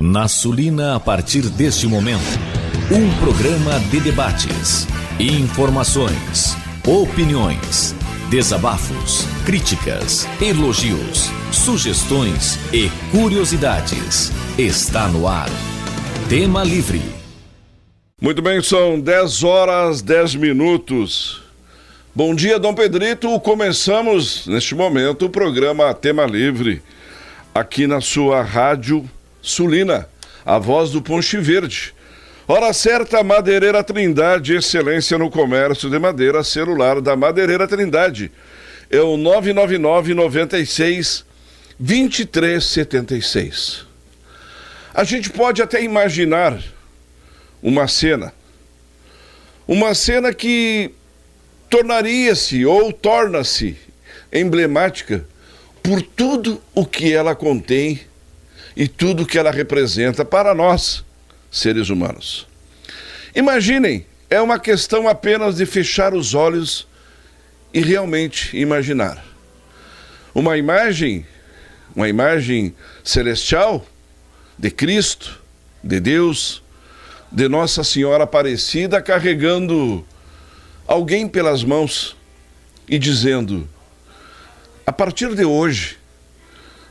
Na Sulina, a partir deste momento, um programa de debates, informações, opiniões, desabafos, críticas, elogios, sugestões e curiosidades. Está no ar. Tema Livre. Muito bem, são 10 horas, 10 minutos. Bom dia, Dom Pedrito. Começamos, neste momento, o programa Tema Livre, aqui na sua rádio Sulina, a voz do Ponche Verde. Hora certa, Madeireira Trindade, excelência no comércio de madeira celular da Madeireira Trindade. É o 999-96-2376. A gente pode até imaginar uma cena que tornaria-se ou torna-se emblemática por tudo o que ela contém e tudo o que ela representa para nós, seres humanos. Imaginem, é uma questão apenas de fechar os olhos e realmente imaginar. Uma imagem celestial de Cristo, de Deus, de Nossa Senhora Aparecida, carregando alguém pelas mãos e dizendo: a partir de hoje,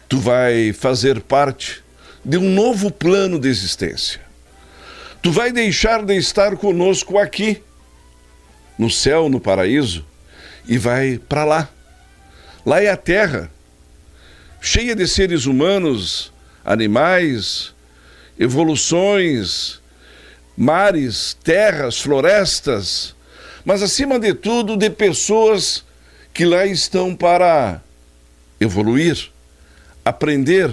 tu vai fazer parte de um novo plano de existência. Tu vai deixar de estar conosco aqui, no céu, no paraíso, e vai para lá. Lá é a terra, cheia de seres humanos, animais, evoluções, mares, terras, florestas, mas acima de tudo de pessoas que lá estão para evoluir, aprender,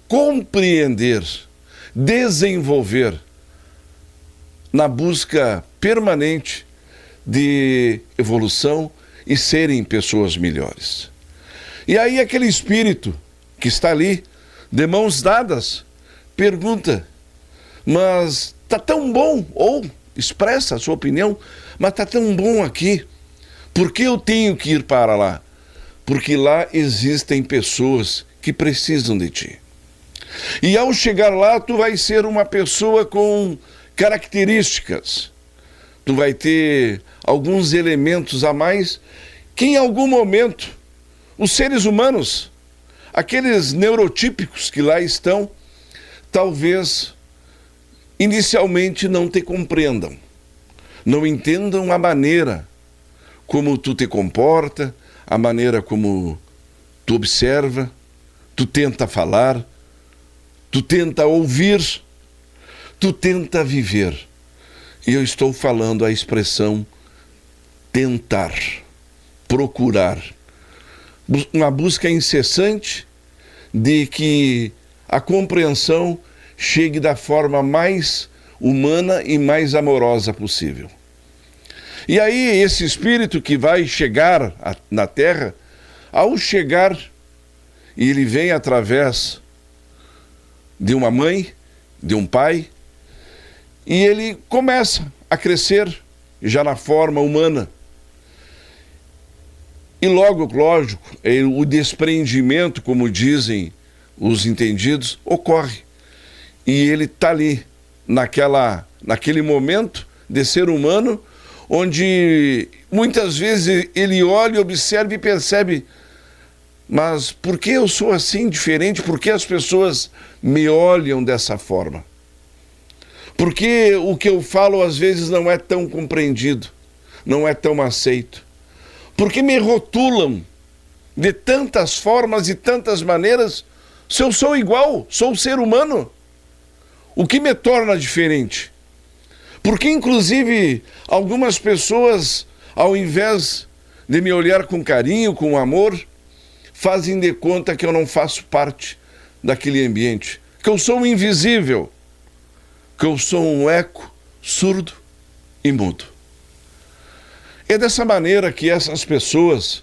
compreender, desenvolver, na busca permanente de evolução e serem pessoas melhores. E aí aquele espírito que está ali, de mãos dadas, pergunta: mas está tão bom, ou expressa a sua opinião, mas está tão bom aqui, por que eu tenho que ir para lá? Porque lá existem pessoas que precisam de ti. E ao chegar lá, tu vai ser uma pessoa com características, tu vai ter alguns elementos a mais que em algum momento os seres humanos, aqueles neurotípicos que lá estão, talvez inicialmente não te compreendam, não entendam a maneira como tu te comporta, a maneira como tu observa, tu tenta falar, tu tenta ouvir, tu tenta viver. E eu estou falando a expressão tentar, procurar, uma busca incessante de que a compreensão chegue da forma mais humana e mais amorosa possível. E aí esse espírito que vai chegar na Terra, ao chegar, e ele vem através de uma mãe, de um pai, e ele começa a crescer já na forma humana. E logo, lógico, o desprendimento, como dizem os entendidos, ocorre. E ele está ali, naquele momento de ser humano, onde muitas vezes ele olha, observa e percebe: mas por que eu sou assim, diferente? Por que as pessoas me olham dessa forma? Por que o que eu falo às vezes não é tão compreendido, não é tão aceito? Por que me rotulam de tantas formas e tantas maneiras se eu sou igual, sou ser humano? O que me torna diferente? Porque, inclusive, algumas pessoas, ao invés de me olhar com carinho, com amor, fazem de conta que eu não faço parte daquele ambiente, que eu sou invisível, que eu sou um eco surdo e mudo. É dessa maneira que essas pessoas,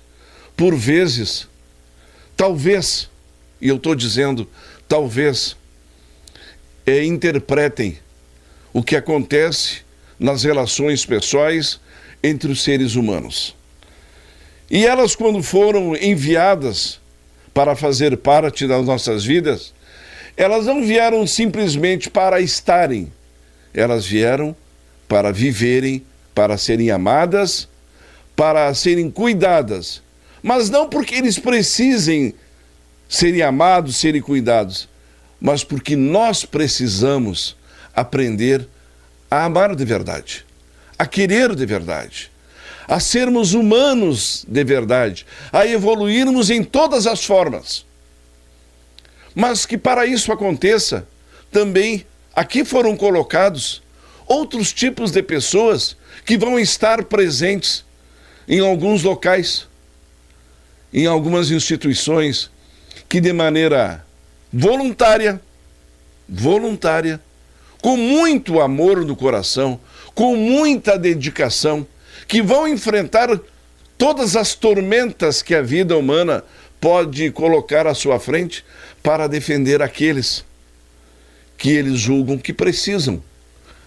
por vezes, talvez, e eu estou dizendo talvez, interpretem o que acontece nas relações pessoais entre os seres humanos. E elas, quando foram enviadas para fazer parte das nossas vidas, elas não vieram simplesmente para estarem, elas vieram para viverem, para serem amadas, para serem cuidadas, mas não porque eles precisem serem amados, serem cuidados, mas porque nós precisamos aprender a amar de verdade, a querer de verdade, a sermos humanos de verdade, a evoluirmos em todas as formas. Mas que para isso aconteça, também aqui foram colocados outros tipos de pessoas que vão estar presentes em alguns locais, em algumas instituições, que de maneira voluntária, com muito amor no coração, com muita dedicação, que vão enfrentar todas as tormentas que a vida humana pode colocar à sua frente para defender aqueles que eles julgam que precisam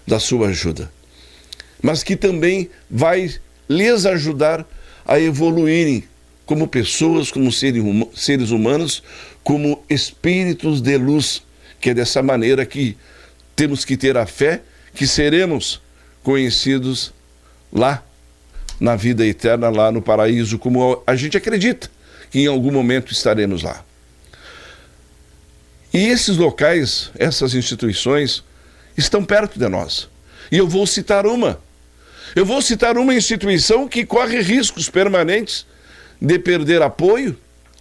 da sua ajuda, mas que também vai lhes ajudar a evoluírem como pessoas, como seres humanos, como espíritos de luz, que é dessa maneira que temos que ter a fé que seremos conhecidos lá na vida eterna, lá no paraíso, como a gente acredita que em algum momento estaremos lá. E esses locais, essas instituições, estão perto de nós. E eu vou citar uma. Eu vou citar uma instituição que corre riscos permanentes de perder apoio,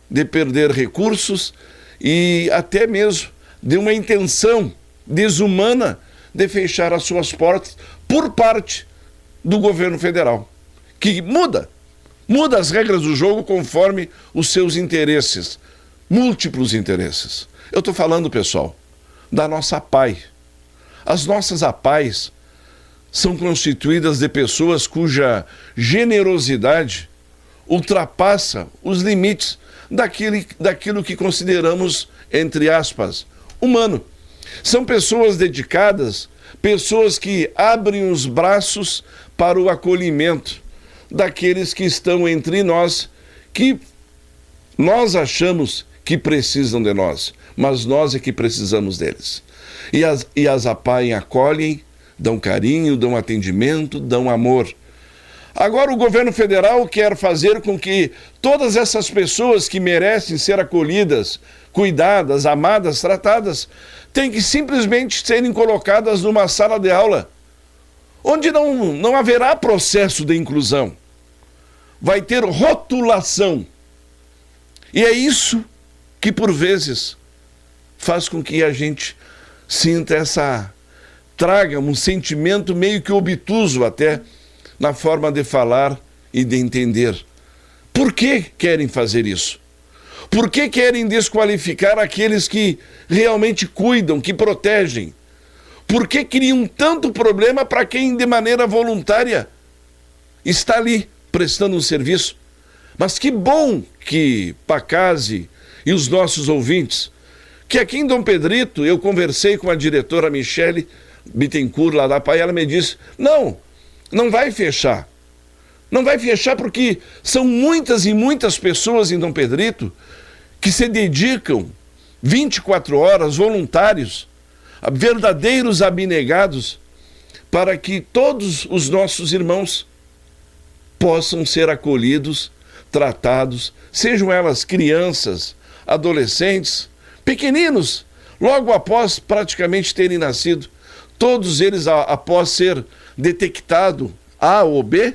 de perder recursos e até mesmo de uma intenção desumana de fechar as suas portas por parte do governo federal, que muda as regras do jogo conforme os seus interesses, múltiplos interesses. Eu estou falando, pessoal, da nossa APAE. As nossas APAEs são constituídas de pessoas cuja generosidade ultrapassa os limites daquilo que consideramos, entre aspas, humano. São pessoas dedicadas, pessoas que abrem os braços para o acolhimento daqueles que estão entre nós, que nós achamos que precisam de nós, mas nós é que precisamos deles. E as APAE acolhem, dão carinho, dão atendimento, dão amor. Agora o governo federal quer fazer com que todas essas pessoas que merecem ser acolhidas, cuidadas, amadas, tratadas, têm que simplesmente serem colocadas numa sala de aula, onde não haverá processo de inclusão. Vai ter rotulação. E é isso que, por vezes, faz com que a gente sinta traga um sentimento meio que obtuso até na forma de falar e de entender. Por que querem fazer isso? Por que querem desqualificar aqueles que realmente cuidam, que protegem? Por que criam tanto problema para quem de maneira voluntária está ali prestando um serviço? Mas que bom que Pacase e os nossos ouvintes, que aqui em Dom Pedrito eu conversei com a diretora Michele Bittencourt lá da APAE, ela me disse, não vai fechar. Não vai fechar porque são muitas e muitas pessoas em Dom Pedrito que se dedicam 24 horas, voluntários, verdadeiros abnegados, para que todos os nossos irmãos possam ser acolhidos, tratados, sejam elas crianças, adolescentes, pequeninos, logo após praticamente terem nascido. Todos eles, após ser detectado A ou B,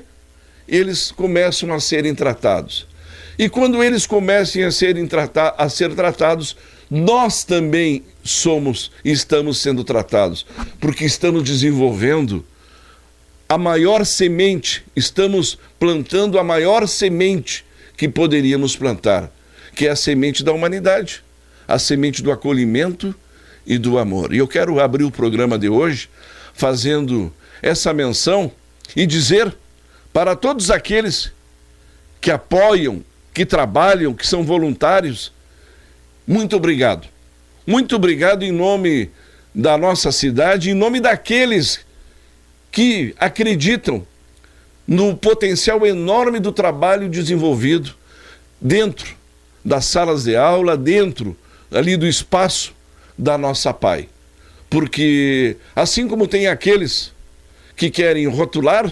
eles começam a serem tratados. E quando eles comecem a ser tratados, nós também estamos sendo tratados, porque estamos desenvolvendo a maior semente, estamos plantando a maior semente que poderíamos plantar, que é a semente da humanidade, a semente do acolhimento e do amor. E eu quero abrir o programa de hoje fazendo essa menção e dizer para todos aqueles que apoiam, que trabalham, que são voluntários, muito obrigado. Muito obrigado em nome da nossa cidade, em nome daqueles que acreditam no potencial enorme do trabalho desenvolvido dentro das salas de aula, dentro ali do espaço da nossa PAI. Porque assim como tem aqueles que querem rotular,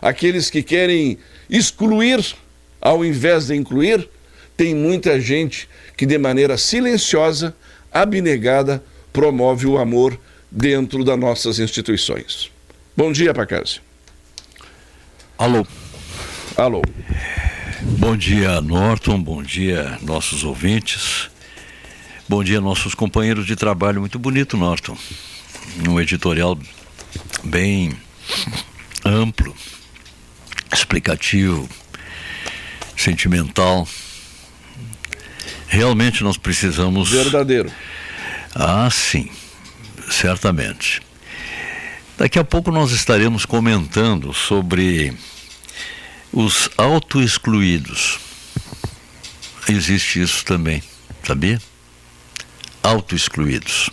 aqueles que querem excluir ao invés de incluir, tem muita gente que de maneira silenciosa, abnegada, promove o amor dentro das nossas instituições. Bom dia, Pacásio. Alô. Alô. Bom dia, Norton, bom dia, nossos ouvintes. Bom dia, nossos companheiros de trabalho. Muito bonito, Norton. Um editorial bem amplo, explicativo, sentimental. Realmente nós precisamos... Verdadeiro. Ah, sim, certamente. Daqui a pouco nós estaremos comentando sobre os autoexcluídos. Existe isso também, sabia? Autoexcluídos.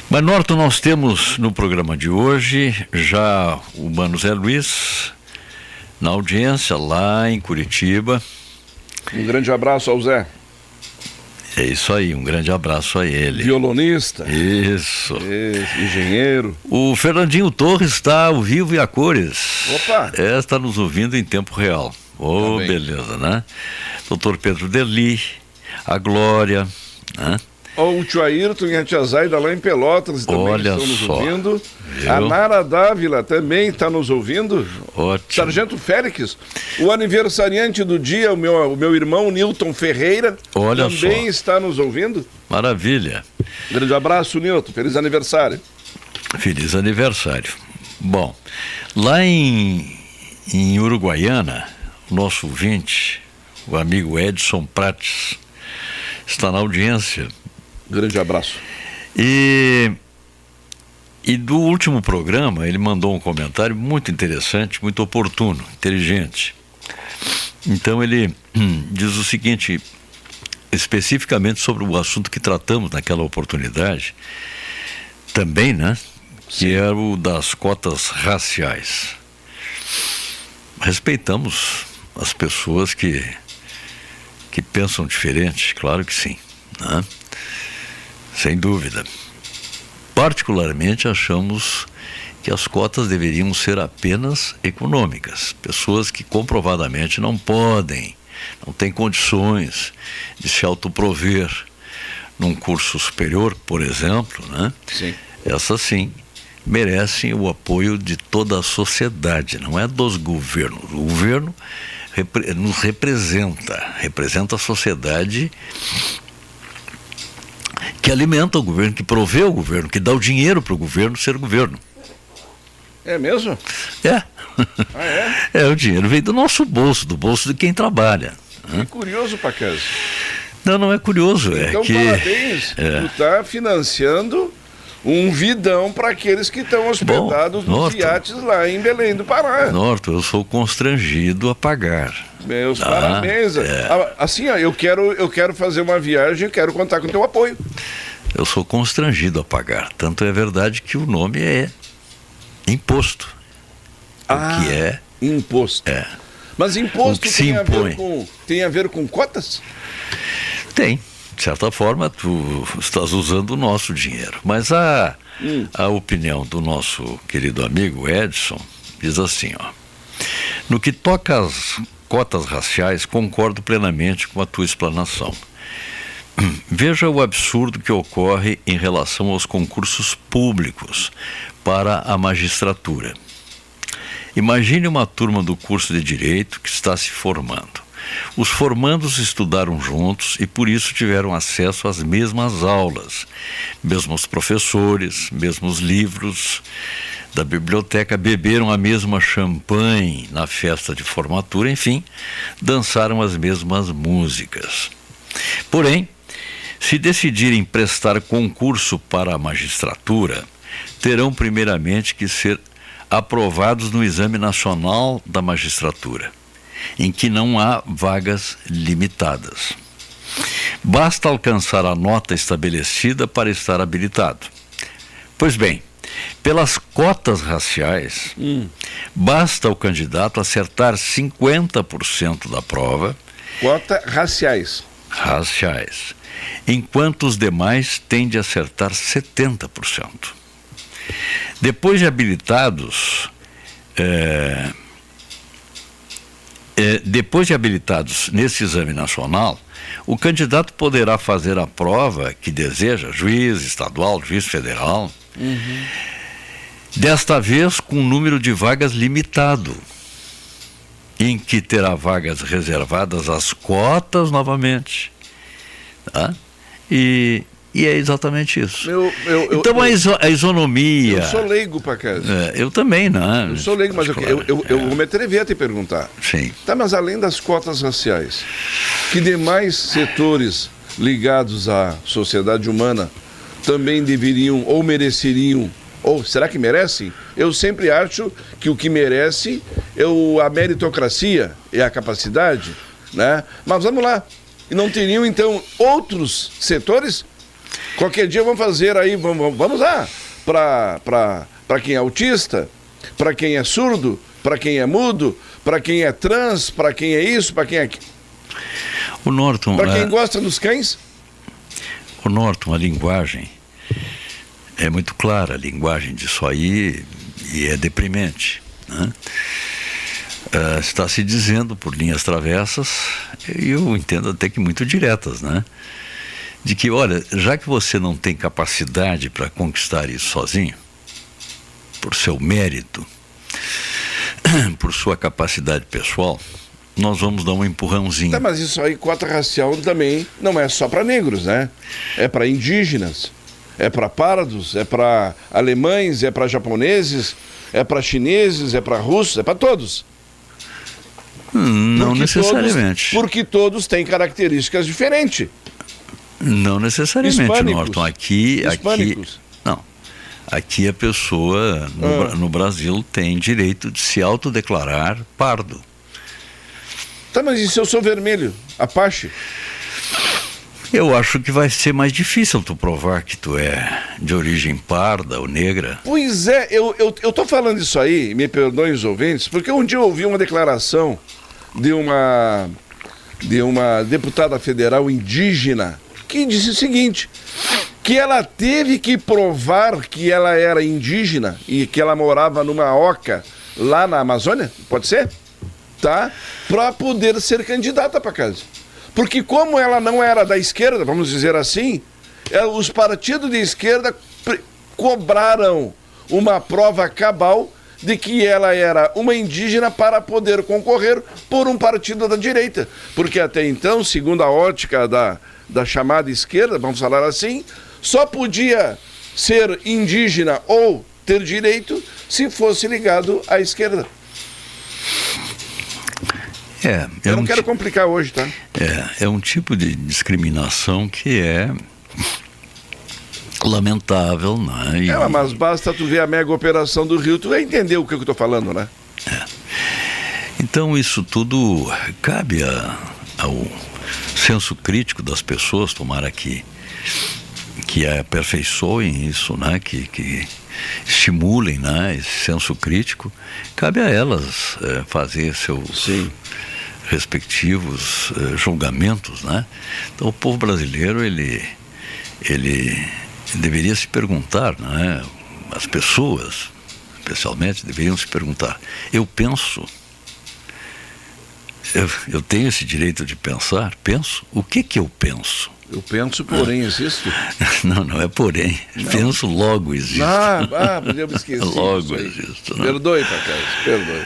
Mas, Norton, nós temos no programa de hoje já o Mano Zé Luiz na audiência lá em Curitiba. Um grande abraço ao Zé. É isso aí, um grande abraço a ele. Violonista. Isso. Engenheiro. O Fernandinho Torres está ao vivo e a cores. Opa! Está nos ouvindo em tempo real. Oh, beleza, né? Doutor Pedro Deli, a Glória, né? O tio Ayrton e a tia Zaida lá em Pelotas também Olha estão nos só, ouvindo. viu? A Nara Dávila também está nos ouvindo. Ótimo. Sargento Félix, o aniversariante do dia, o meu irmão Nilton Ferreira, Olha também só. está nos ouvindo. Maravilha. Grande abraço, Nilton. Feliz aniversário. Feliz aniversário. Bom, lá em Uruguaiana, o nosso ouvinte, o amigo Edson Prates, está na audiência. Grande abraço. E do último programa, ele mandou um comentário muito interessante, muito oportuno, inteligente. Então ele diz o seguinte, especificamente sobre o assunto que tratamos naquela oportunidade, também, né? Que era o das cotas raciais. Respeitamos as pessoas que pensam diferente, claro que sim, né? Sem dúvida. Particularmente achamos que as cotas deveriam ser apenas econômicas. Pessoas que comprovadamente não têm condições de se autoprover num curso superior, por exemplo, né? Sim. Essas sim merecem o apoio de toda a sociedade, não é dos governos. O governo nos representa a sociedade que alimenta o governo, que provê o governo, que dá o dinheiro para o governo ser governo. É mesmo? É. Ah, é? O dinheiro vem do nosso bolso, do bolso de quem trabalha. Que curioso, Pacásio. Não é curioso. Então, parabéns. Tu está financiando um vidão para aqueles que estão hospedados nos iates lá em Belém do Pará. Norton, eu sou constrangido a pagar. Meus parabéns. Assim, ó, eu quero fazer uma viagem, eu quero contar com o teu apoio. Eu sou constrangido a pagar. Tanto é verdade que o nome é imposto. O que é imposto. É. Mas imposto tem a ver com cotas? Tem. De certa forma, tu estás usando o nosso dinheiro. Mas a opinião do nosso querido amigo Edson diz assim, ó. No que toca às cotas raciais, concordo plenamente com a tua explanação. Veja o absurdo que ocorre em relação aos concursos públicos para a magistratura. Imagine uma turma do curso de Direito que está se formando. Os formandos estudaram juntos e por isso tiveram acesso às mesmas aulas, mesmos professores, mesmos livros da biblioteca, beberam a mesma champanhe na festa de formatura, enfim, dançaram as mesmas músicas. Porém, se decidirem prestar concurso para a magistratura, terão primeiramente que ser aprovados no Exame Nacional da Magistratura, em que não há vagas limitadas. Basta alcançar a nota estabelecida para estar habilitado. Pois bem, pelas cotas raciais, basta o candidato acertar 50% da prova. Cotas raciais. Raciais. enquanto os demais têm de acertar 70%. Depois de habilitados, nesse exame nacional, o candidato poderá fazer a prova que deseja, juiz estadual, juiz federal, desta vez com um número de vagas limitado, em que terá vagas reservadas às cotas novamente. Tá? E é exatamente isso. Então a isonomia... Eu sou leigo, Pacas. Eu também, né? Eu sou leigo, mas eu vou me atrever a te perguntar. Sim. Tá, mas além das cotas raciais, que demais setores ligados à sociedade humana também deveriam ou mereceriam, ou será que merecem? Eu sempre acho que o que merece é a meritocracia, é a capacidade, né? Mas vamos lá. E não teriam, então, outros setores? Qualquer dia vamos fazer aí, vamos lá, para quem é autista, para quem é surdo, para quem é mudo, para quem é trans, para quem é isso, para quem é aquilo. O Norton... Para quem gosta dos cães? O Norton, a linguagem é muito clara, a linguagem disso aí, e é deprimente, né? Está se dizendo por linhas travessas, e eu entendo até que muito diretas, né? De que, olha, já que você não tem capacidade para conquistar isso sozinho, por seu mérito, por sua capacidade pessoal, nós vamos dar um empurrãozinho. Tá, mas isso aí, cota racial também não é só para negros, né? É para indígenas, é para pardos, é para alemães, é para japoneses, é para chineses, é para russos, é para todos. Não necessariamente. Porque todos têm características diferentes. Não necessariamente, Hispânicos. Norton. Aqui, não. Aqui a pessoa no Brasil tem direito de se autodeclarar pardo. Tá, mas e se eu sou vermelho? Apache? Eu acho que vai ser mais difícil tu provar que tu é de origem parda ou negra. Pois é, eu tô falando isso aí, me perdoem os ouvintes, porque um dia eu ouvi uma declaração de uma deputada federal indígena que disse o seguinte, que ela teve que provar que ela era indígena e que ela morava numa oca lá na Amazônia, pode ser? Tá? Para poder ser candidata para casa. Porque como ela não era da esquerda, vamos dizer assim, os partidos de esquerda cobraram uma prova cabal de que ela era uma indígena para poder concorrer por um partido da direita. Porque até então, segundo a ótica da chamada esquerda, vamos falar assim, só podia ser indígena ou ter direito se fosse ligado à esquerda. Eu não quero complicar hoje, tá? É um tipo de discriminação que é lamentável, né? Mas basta tu ver a mega operação do Rio, tu vai entender o que eu estou falando, né? Então isso tudo cabe ao senso crítico das pessoas, tomara que aperfeiçoem isso, né? Que estimulem, né? Esse senso crítico. Cabe a elas fazer seus respectivos julgamentos, né? Então o povo brasileiro ele deveria se perguntar, né? As pessoas, especialmente, deveriam se perguntar: eu tenho esse direito de pensar? Penso? O que eu penso? Eu penso, porém existo. Não é porém. Não. Penso, logo existo. Mas eu me esqueci. Logo existo. Né? Perdoe, Pacas, perdoe.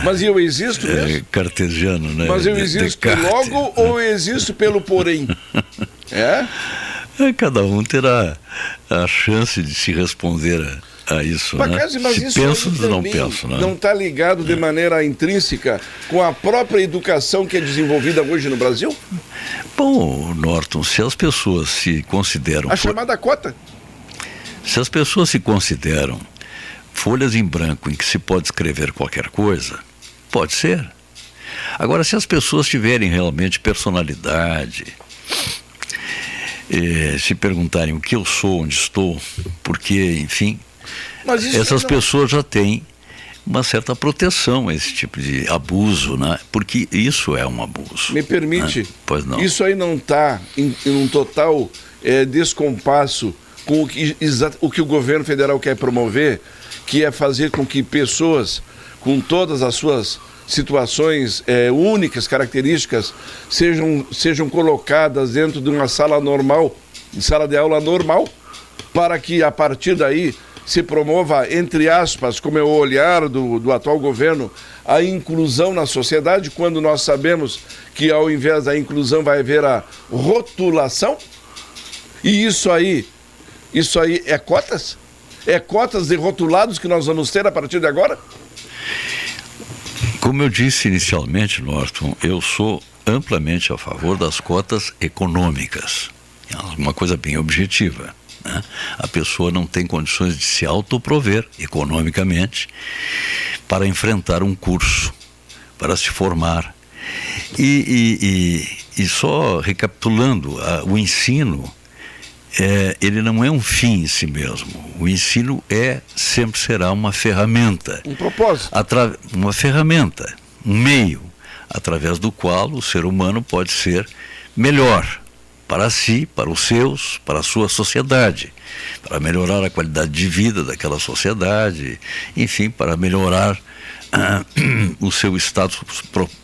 Mas eu existo mesmo? Cartesiano, né? Mas eu existo logo ou eu existo pelo porém? Cada um terá a chance de se responder a isso, Pacas, né? Mas se isso penso ou não penso, né? Não está ligado de maneira intrínseca com a própria educação que é desenvolvida hoje no Brasil? Bom, Norton, se as pessoas se consideram... chamada cota. Se as pessoas se consideram folhas em branco em que se pode escrever qualquer coisa, pode ser. Agora, se as pessoas tiverem realmente personalidade, se perguntarem o que eu sou, onde estou, por quê, enfim, essas pessoas já têm uma certa proteção a esse tipo de abuso, né? Porque isso é um abuso. Me permite? Né? Pois não. Isso aí não está em um total descompasso com o que o governo federal quer promover, que é fazer com que pessoas com todas as suas situações únicas, características, sejam colocadas dentro de uma sala normal, sala de aula normal, para que a partir daí se promova, entre aspas, como é o olhar do atual governo, a inclusão na sociedade, quando nós sabemos que ao invés da inclusão vai haver a rotulação. E isso aí é cotas? É cotas de rotulados que nós vamos ter a partir de agora? Como eu disse inicialmente, Norton, eu sou amplamente a favor das cotas econômicas. É uma coisa bem objetiva. Né? A pessoa não tem condições de se autoprover economicamente para enfrentar um curso, para se formar. E só recapitulando, o ensino, ele não é um fim em si mesmo. O ensino sempre será uma ferramenta. Um propósito. Uma ferramenta, um meio, através do qual o ser humano pode ser melhor para si, para os seus, para a sua sociedade, para melhorar a qualidade de vida daquela sociedade, enfim, para melhorar o seu status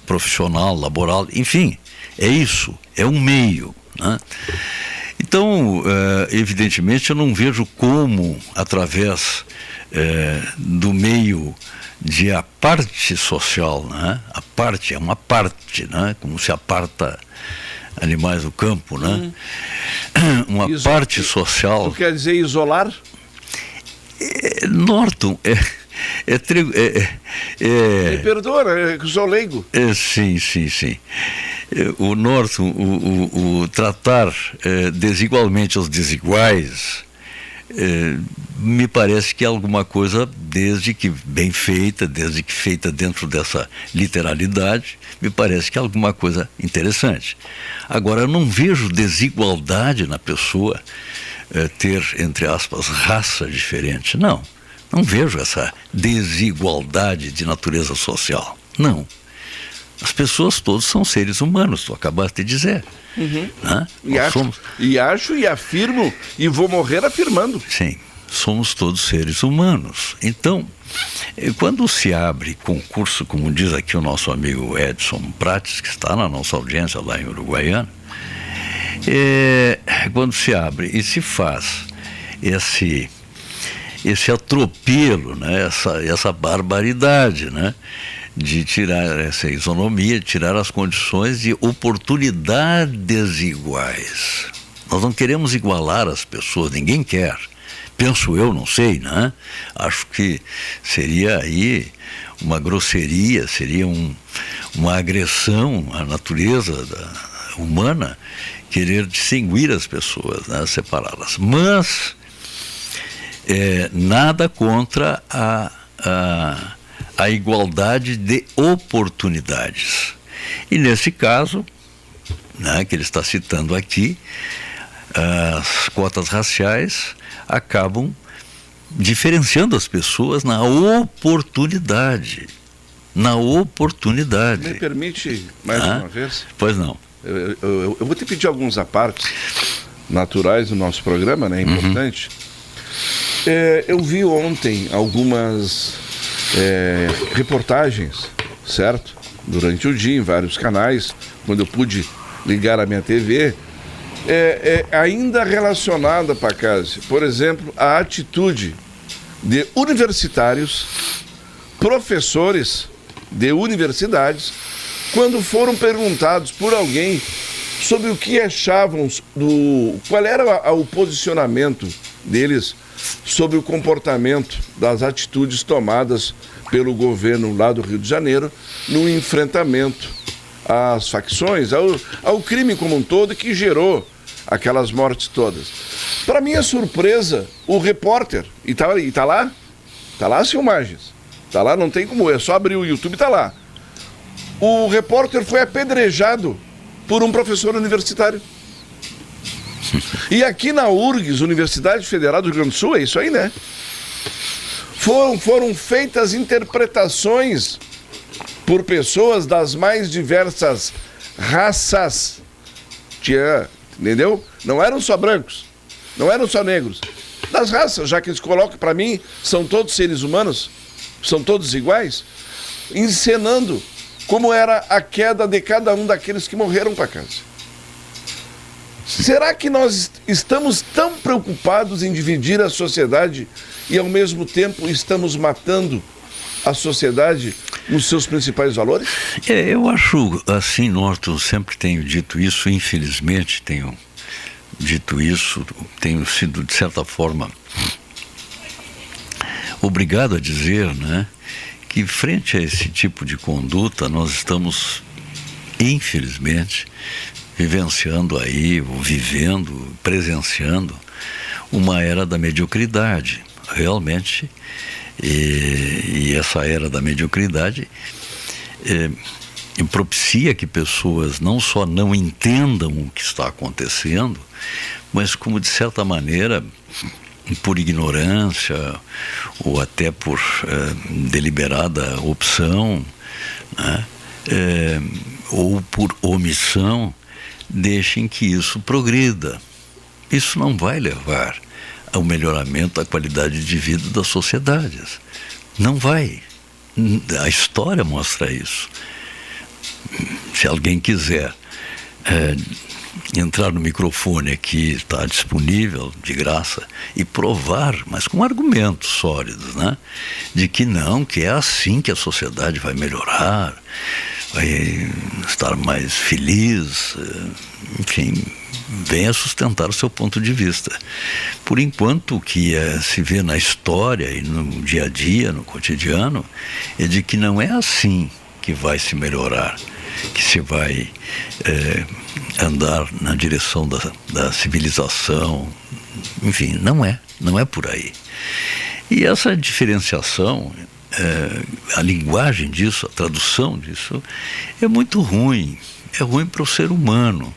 profissional, laboral, enfim, é isso, é um meio, né? Então, evidentemente, eu não vejo como, através do meio de a parte social, né? A parte é uma parte, né? Como se aparta animais do campo, né? Uma parte social. Tu quer dizer isolar? Norton, Me perdoa, que eu sou leigo. Sim. O Norton, o tratar desigualmente os desiguais, me parece que é alguma coisa, desde que bem feita, desde que feita dentro dessa literalidade, me parece que é alguma coisa interessante. Agora, eu não vejo desigualdade na pessoa ter, entre aspas, raça diferente. Não vejo essa desigualdade de natureza social. Não. As pessoas todos são seres humanos, tu acabaste de dizer. Uhum. Né? Acho e afirmo e vou morrer afirmando. Sim, somos todos seres humanos. Então, quando se abre concurso, como diz aqui o nosso amigo Edson Prates, que está na nossa audiência lá em Uruguaiana, quando se abre e se faz esse atropelo, né? essa barbaridade, né? De tirar essa isonomia, de tirar as condições de oportunidades iguais. Nós não queremos igualar as pessoas, ninguém quer. Penso eu, não sei, né? Acho que seria aí uma grosseria, seria uma agressão à natureza humana querer distinguir as pessoas, né? Separá-las. Mas nada contra a igualdade de oportunidades. E nesse caso, né, que ele está citando aqui, as cotas raciais acabam diferenciando as pessoas na oportunidade. Na oportunidade. Me permite mais uma vez? Pois não. Eu vou te pedir alguns apartes naturais do nosso programa, né? Importante. Eu vi ontem algumas reportagens, certo? Durante o dia, em vários canais, quando eu pude ligar a minha TV, ainda relacionada, Pacásio, por exemplo, a atitude de universitários, professores de universidades, quando foram perguntados por alguém sobre o que achavam qual era o posicionamento deles sobre o comportamento das atitudes tomadas pelo governo lá do Rio de Janeiro no enfrentamento às facções, ao crime como um todo que gerou aquelas mortes todas. Para minha surpresa, o repórter, e tá lá as filmagens, tá lá, não tem como, é só abrir o YouTube, tá lá. O repórter foi apedrejado por um professor universitário. E aqui na URGS, Universidade Federal do Rio Grande do Sul, é isso aí, né? foram feitas interpretações por pessoas das mais diversas raças. Entendeu? Não eram só brancos, não eram só negros. Das raças, já que eles colocam, para mim, são todos seres humanos, são todos iguais, encenando como era a queda de cada um daqueles que morreram para casa. Será que nós estamos tão preocupados em dividir a sociedade e, ao mesmo tempo, estamos matando a sociedade nos seus principais valores? Eu acho assim, Norton, sempre tenho dito isso, infelizmente tenho dito isso, tenho sido, de certa forma, obrigado a dizer, né, que frente a esse tipo de conduta nós estamos, infelizmente, vivenciando aí, ou vivendo, presenciando uma era da mediocridade, realmente. E essa era da mediocridade propicia que pessoas não só não entendam o que está acontecendo, mas como, de certa maneira, por ignorância ou até por deliberada opção, né, ou por omissão, deixem que isso progrida. Isso não vai levar ao melhoramento da qualidade de vida das sociedades. Não vai. A história mostra isso. Se alguém quiser entrar no microfone aqui, está disponível, de graça, e provar, mas com argumentos sólidos, né, de que não, que é assim que a sociedade vai melhorar, vai estar mais feliz, enfim, venha sustentar o seu ponto de vista. Por enquanto, o que se vê na história e no dia a dia, no cotidiano, é de que não é assim que vai se melhorar, que se vai andar na direção da civilização. Enfim, não é por aí. E essa diferenciação, a linguagem disso, a tradução disso, é muito ruim. É ruim para o ser humano.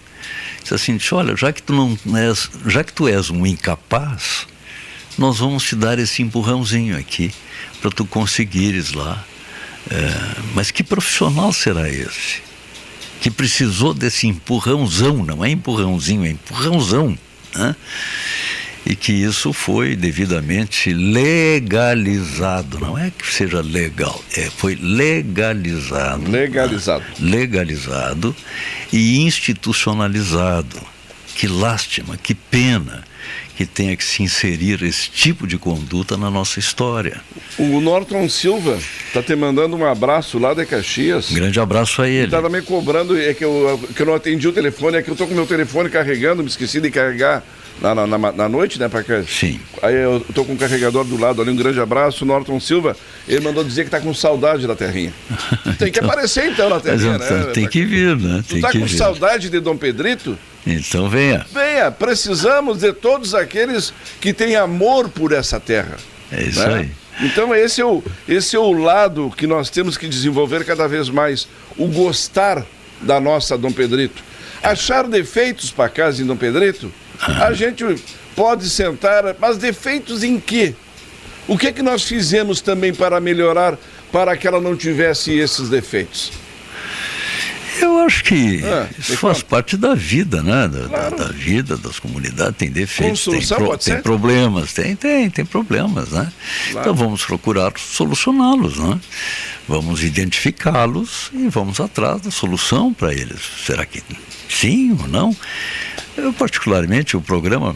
Diz assim, olha, já que tu és um incapaz, nós vamos te dar esse empurrãozinho aqui para tu conseguires lá. Mas que profissional será esse? Que precisou desse empurrãozão, não é empurrãozinho, é empurrãozão, né? E que isso foi devidamente legalizado, não é que seja legal, foi legalizado. Legalizado e institucionalizado. Que lástima, que pena que tenha que se inserir esse tipo de conduta na nossa história. O Norton Silva está te mandando um abraço lá de Caxias. Um grande abraço a ele. Está também cobrando, que eu não atendi o telefone, é que eu estou com o meu telefone carregando, me esqueci de carregar na noite, né, para cá. Sim. Aí eu estou com o carregador do lado ali, um grande abraço, Norton Silva. Ele mandou dizer que está com saudade da terrinha. Tem que aparecer então na terrinha, né? Tem que vir, né? Tu está com saudade de Dom Pedrito? Então venha. Venha, precisamos de todos aqueles que têm amor por essa terra. É isso, né? Aí. Então esse é o lado que nós temos que desenvolver cada vez mais, o gostar da nossa Dom Pedrito. Achar defeitos para casa em Dom Pedrito, a gente pode sentar, mas defeitos em quê? O que é que nós fizemos também para melhorar, para que ela não tivesse esses defeitos? Eu acho que isso faz conta. parte da vida, né? Claro. Da vida, das comunidades, tem defeitos, tem problemas, tem problemas, né? Claro. Então vamos procurar solucioná-los, né? Vamos identificá-los e vamos atrás da solução para eles. Será que sim ou não? Eu, particularmente, o programa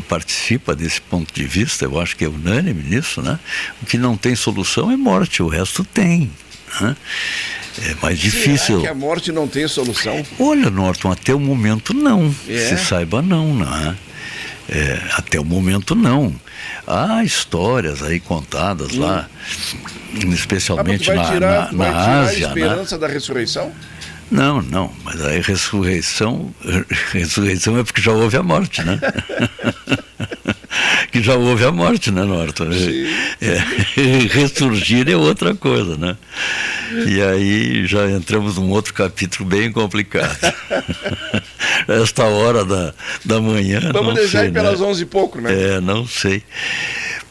participa desse ponto de vista, eu acho que é unânime nisso, né? O que não tem solução é morte, o resto tem, né? É mais difícil. Será que a morte não tem solução? Olha, Norton, até o momento não. Se saiba não, né? Até o momento não. Há histórias aí contadas lá, especialmente na Ásia. Vai tirar a esperança da ressurreição? Não, mas a ressurreição é porque já houve a morte, né? Que já houve a morte, né, Norton? Ressurgir é outra coisa, né? E aí já entramos num outro capítulo bem complicado. Esta hora da manhã, vamos deixar aí pelas né? 11 e pouco, né? Não sei.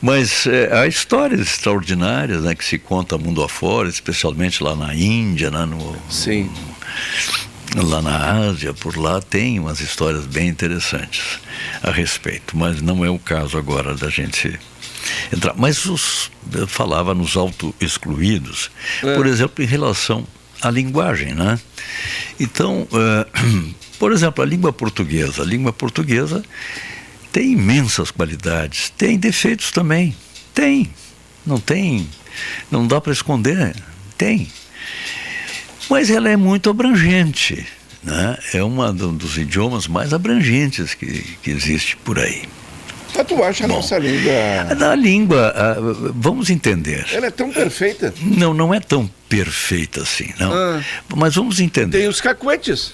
Mas há histórias extraordinárias, né, que se conta mundo afora, especialmente lá na Índia, Sim. Lá na Ásia, por lá tem umas histórias bem interessantes a respeito, mas não é o caso agora da gente entrar. Mas eu falava nos auto-excluídos, por exemplo, em relação à linguagem, né? Então, por exemplo, a língua portuguesa tem imensas qualidades, tem defeitos também, não dá para esconder, tem. Mas ela é muito abrangente, né? É dos idiomas mais abrangentes que existe por aí. Mas tu acha a nossa língua... A língua, vamos entender. Ela é tão perfeita? Não é tão perfeita assim, não. Mas vamos entender. Tem os cacuetes.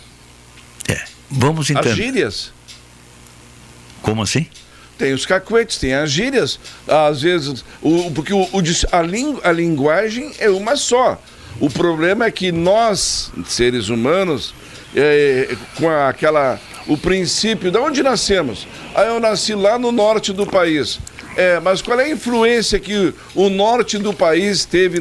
Vamos entender. As gírias. Como assim? Tem os cacuetes, tem as gírias. Às vezes, porque a linguagem é uma só. O problema é que nós, seres humanos, com o princípio, de onde nascemos? Eu nasci lá no norte do país. Mas qual é a influência que o norte do país teve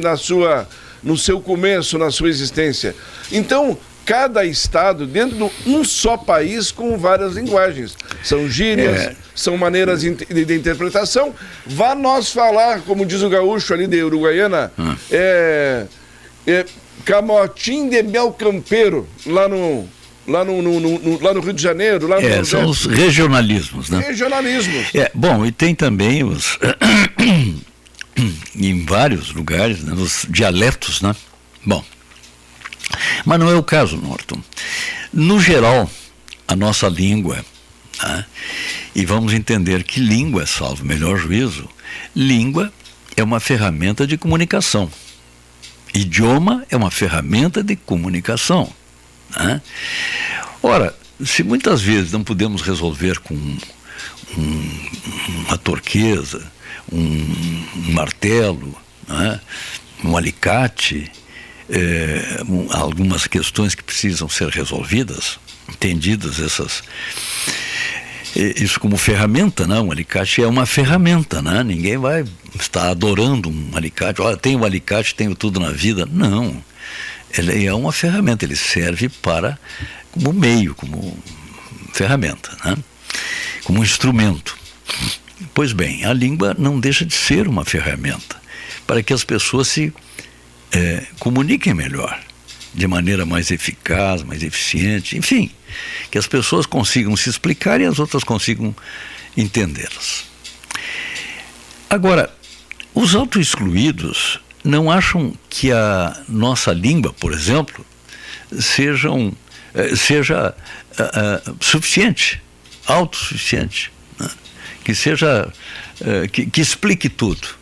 no seu começo, na sua existência? Então, cada estado, dentro de um só país, com várias linguagens. São gírias, são maneiras de interpretação. Vá nós falar, como diz o gaúcho ali de Uruguaiana, camotim de mel campeiro, lá no Rio de Janeiro, lá no são os regionalismos, né? Regionalismos. Bom, e tem também em vários lugares, né, os dialetos, né? Bom, mas não é o caso, Norton. No geral, a nossa língua, né, e vamos entender que língua, salvo melhor juízo, língua é uma ferramenta de comunicação. Idioma é uma ferramenta de comunicação, né? Ora, se muitas vezes não podemos resolver com uma torqueza, um martelo, né, um alicate, algumas questões que precisam ser resolvidas, entendidas isso como ferramenta, né? Um alicate é uma ferramenta, né? Ninguém vai estar adorando um alicate. Olha, tenho um alicate, tenho tudo na vida. Não. Ele é uma ferramenta, ele serve como meio, como ferramenta, né? Como instrumento. Pois bem, a língua não deixa de ser uma ferramenta para que as pessoas se comuniquem melhor, de maneira mais eficaz, mais eficiente, enfim, que as pessoas consigam se explicar e as outras consigam entendê-las. Agora, os auto-excluídos não acham que a nossa língua, por exemplo, seja suficiente, autossuficiente, né? Que explique tudo.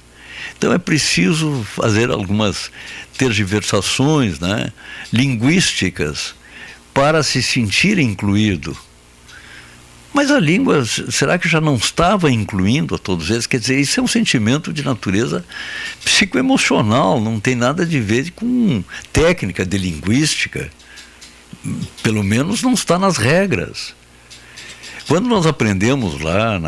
Então é preciso fazer algumas tergiversações, né, linguísticas para se sentir incluído. Mas a língua, será que já não estava incluindo a todos eles? Quer dizer, isso é um sentimento de natureza psicoemocional, não tem nada a ver com técnica de linguística. Pelo menos não está nas regras. Quando nós aprendemos lá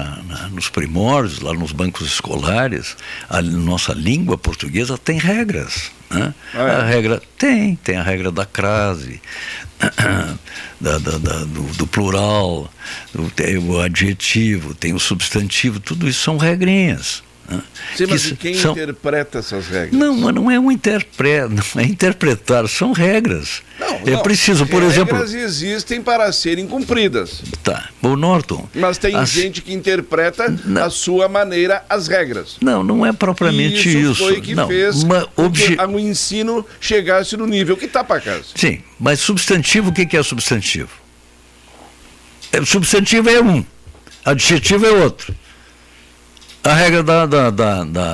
nos primórdios, lá nos bancos escolares, a nossa língua portuguesa tem regras, né? A regra tem a regra da crase, do plural, o adjetivo, tem o substantivo, tudo isso são regrinhas. Sim, mas quem interpreta essas regras? Não, mas não é não é interpretar, são regras. É preciso, por exemplo... Regras existem para serem cumpridas. Tá, o Norton... Mas tem gente que interpreta a sua maneira as regras. Não é propriamente isso. Foi que fez que o ensino chegasse no nível que está para casa. Sim, mas substantivo, o que é substantivo? Substantivo é um, adjetivo é outro. A regra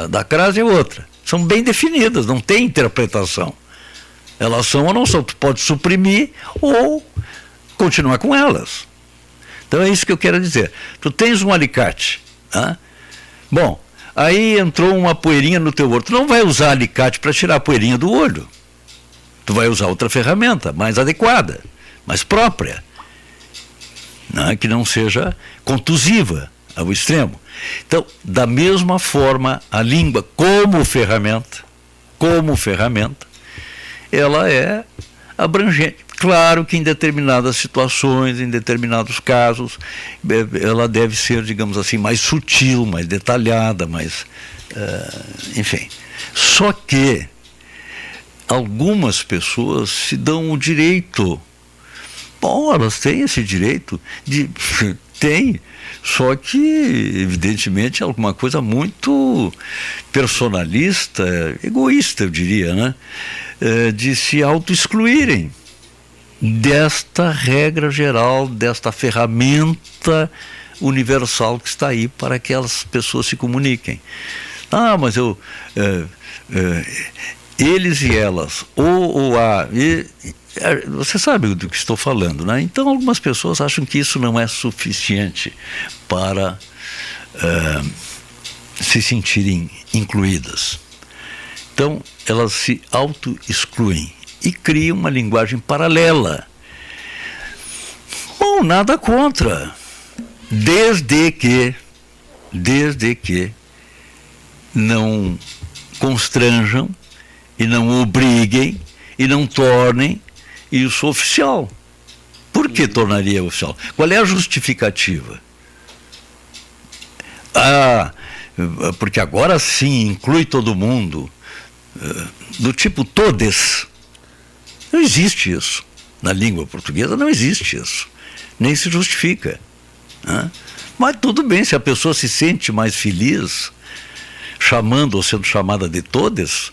da crase é outra. São bem definidas, não tem interpretação. Elas são ou não são. Tu pode suprimir ou continuar com elas. Então é isso que eu quero dizer. Tu tens um alicate. Tá? Bom, aí entrou uma poeirinha no teu olho. Tu não vai usar alicate para tirar a poeirinha do olho. Tu vai usar outra ferramenta mais adequada, mais própria, né? Que não seja contusiva ao extremo. Então, da mesma forma, a língua como ferramenta, ela é abrangente. Claro que em determinadas situações, em determinados casos, ela deve ser, digamos assim, mais sutil, mais detalhada, mais... enfim. Só que algumas pessoas se dão o direito. Bom, elas têm esse direito de... Tem, só que, evidentemente, é alguma coisa muito personalista, egoísta, eu diria, né? De se auto-excluírem desta regra geral, desta ferramenta universal que está aí para que as pessoas se comuniquem. Ah, mas eles e elas, você sabe do que estou falando, né? Então, algumas pessoas acham que isso não é suficiente para se sentirem incluídas. Então, elas se auto-excluem e criam uma linguagem paralela. Bom, nada contra, desde que não constranjam e não obriguem e não tornem isso oficial. Por que tornaria oficial? Qual é a justificativa? Porque agora sim inclui todo mundo, do tipo todes. Não existe isso. Na língua portuguesa não existe isso. Nem se justifica. Né? Mas tudo bem, se a pessoa se sente mais feliz chamando ou sendo chamada de todes,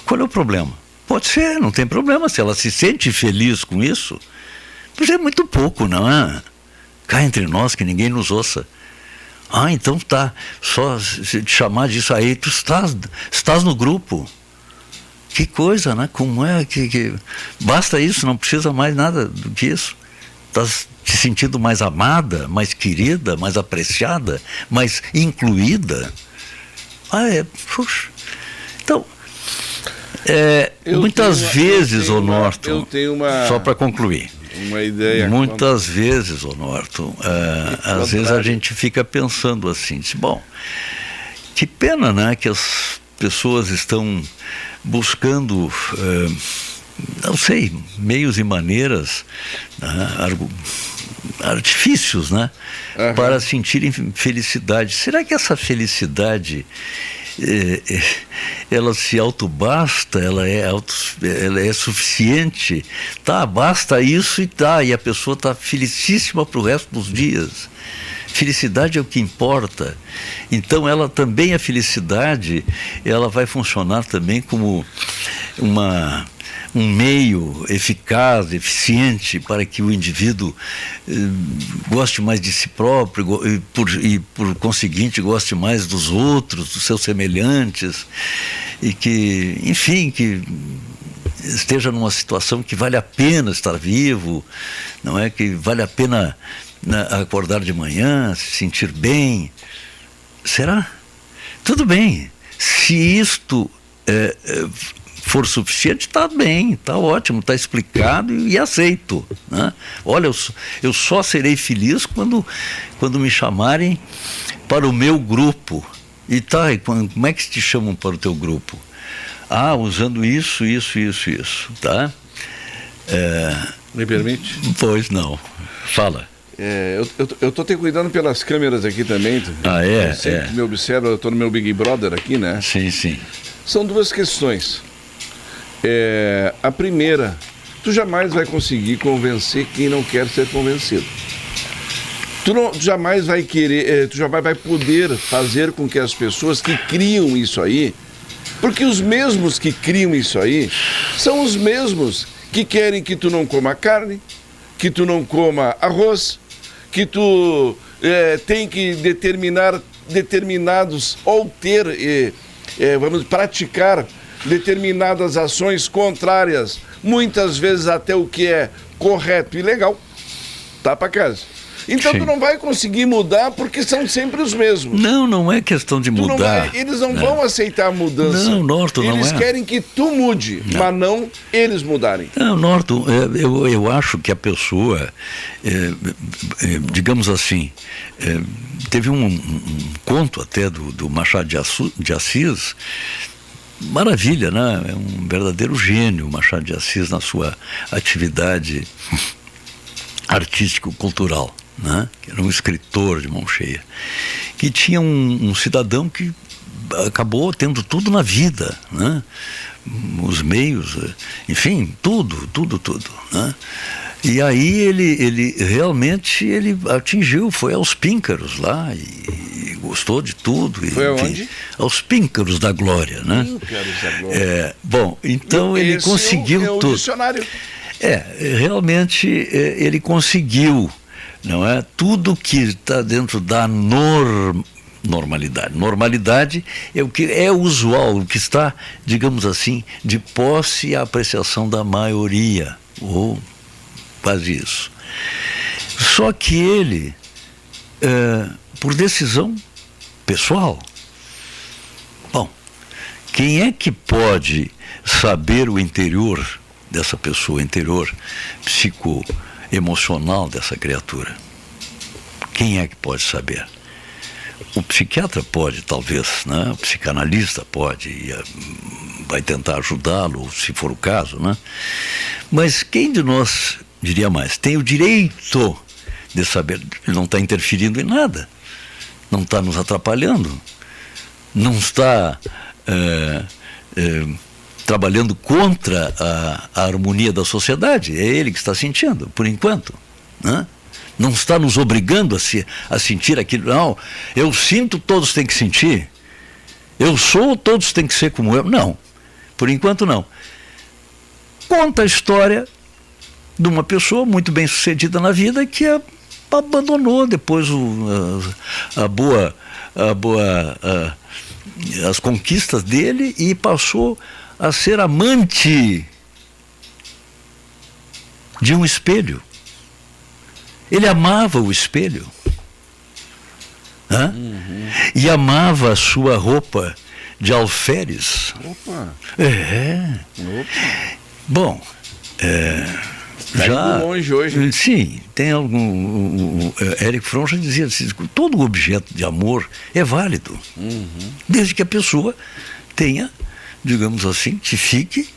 qual é o problema? Pode ser, não tem problema. Se ela se sente feliz com isso, mas é muito pouco, não é? Cá entre nós, que ninguém nos ouça. Então tá, só se te chamar disso aí, tu estás no grupo. Que coisa, né? Como é que basta isso, não precisa mais nada do que isso. Estás te sentindo mais amada, mais querida, mais apreciada, mais incluída. Puxa. Então, muitas vezes, ô Norton, só para concluir, uma ideia. Muitas vezes, ô Norton, às vezes a gente fica pensando assim, bom, que pena, né, que as pessoas estão buscando, não sei, meios e maneiras, artifícios, né, para sentirem felicidade. Será que essa felicidade ela se autobasta, ela é suficiente? Tá, basta isso e a pessoa está felicíssima para o resto dos dias. Felicidade é o que importa. Então ela também, a felicidade, ela vai funcionar também como um meio eficaz, eficiente para que o indivíduo goste mais de si próprio e por conseguinte goste mais dos outros, dos seus semelhantes, e que, enfim, que esteja numa situação que vale a pena estar vivo, não é? Que vale a pena, né, acordar de manhã, se sentir bem. Será? Tudo bem. Se isto for suficiente, está bem, está ótimo, está explicado e aceito, né? Olha, eu só serei feliz quando me chamarem para o meu grupo. E como é que te chamam para o teu grupo? Usando isso, tá? Me permite? Pois não. Fala. Eu estou te cuidando pelas câmeras aqui também. Eu sempre me observa, eu estou no meu Big Brother aqui, né? Sim. São duas questões. A primeira, tu jamais vai conseguir convencer quem não quer ser convencido. Tu jamais vai querer, tu jamais vai poder fazer com que as pessoas que criam isso aí, porque os mesmos que criam isso aí são os mesmos que querem que tu não coma carne, que tu não coma arroz, que tu tem que determinados ou ter, vamos praticar determinadas ações contrárias, muitas vezes até o que é correto e legal, tá para casa. Então Sim. tu não vai conseguir mudar porque são sempre os mesmos. Não é questão de mudar. Eles não vão aceitar a mudança. Não, Norton, não é. Eles querem que tu mude, mas não eles mudarem. Não, Norton, eu acho que a pessoa, digamos assim, teve um conto até do Machado de Assis, maravilha, né? É um verdadeiro gênio, Machado de Assis, na sua atividade artístico-cultural, né? Que era um escritor de mão cheia, que tinha um cidadão que acabou tendo tudo na vida, né? Os meios, enfim, tudo, né? E aí ele realmente atingiu, foi aos píncaros lá e gostou de tudo. Foi aonde? Aos píncaros da glória, né? Píncaros da glória. Bom, então ele conseguiu é o tudo. dicionário. Realmente ele conseguiu, não é? Tudo que está dentro da normalidade. Normalidade é o que é usual, o que está, digamos assim, de posse à apreciação da maioria, ou quase isso. Só que ele, por decisão pessoal, bom, quem é que pode saber o interior dessa pessoa, interior psicoemocional dessa criatura? Quem é que pode saber? O psiquiatra pode, talvez, né? O psicanalista pode, vai tentar ajudá-lo, se for o caso, né? Mas quem de nós, diria mais, tem o direito de saber? Ele não está interferindo em nada, não está nos atrapalhando, não está trabalhando contra a harmonia da sociedade. É ele que está sentindo, por enquanto, né? Não está nos obrigando a sentir aquilo. Não, eu sinto, todos têm que sentir. Eu sou, todos têm que ser como eu. Não, por enquanto não. Conta a história de uma pessoa muito bem sucedida na vida que abandonou depois as conquistas dele e passou a ser amante de um espelho. Ele amava o espelho, né? E amava a sua roupa de alferes. Opa! Bom, tá já indo longe hoje. Sim, tem algum. Eric Fromm já dizia assim: todo objeto de amor é válido, desde que a pessoa tenha, digamos assim, que fique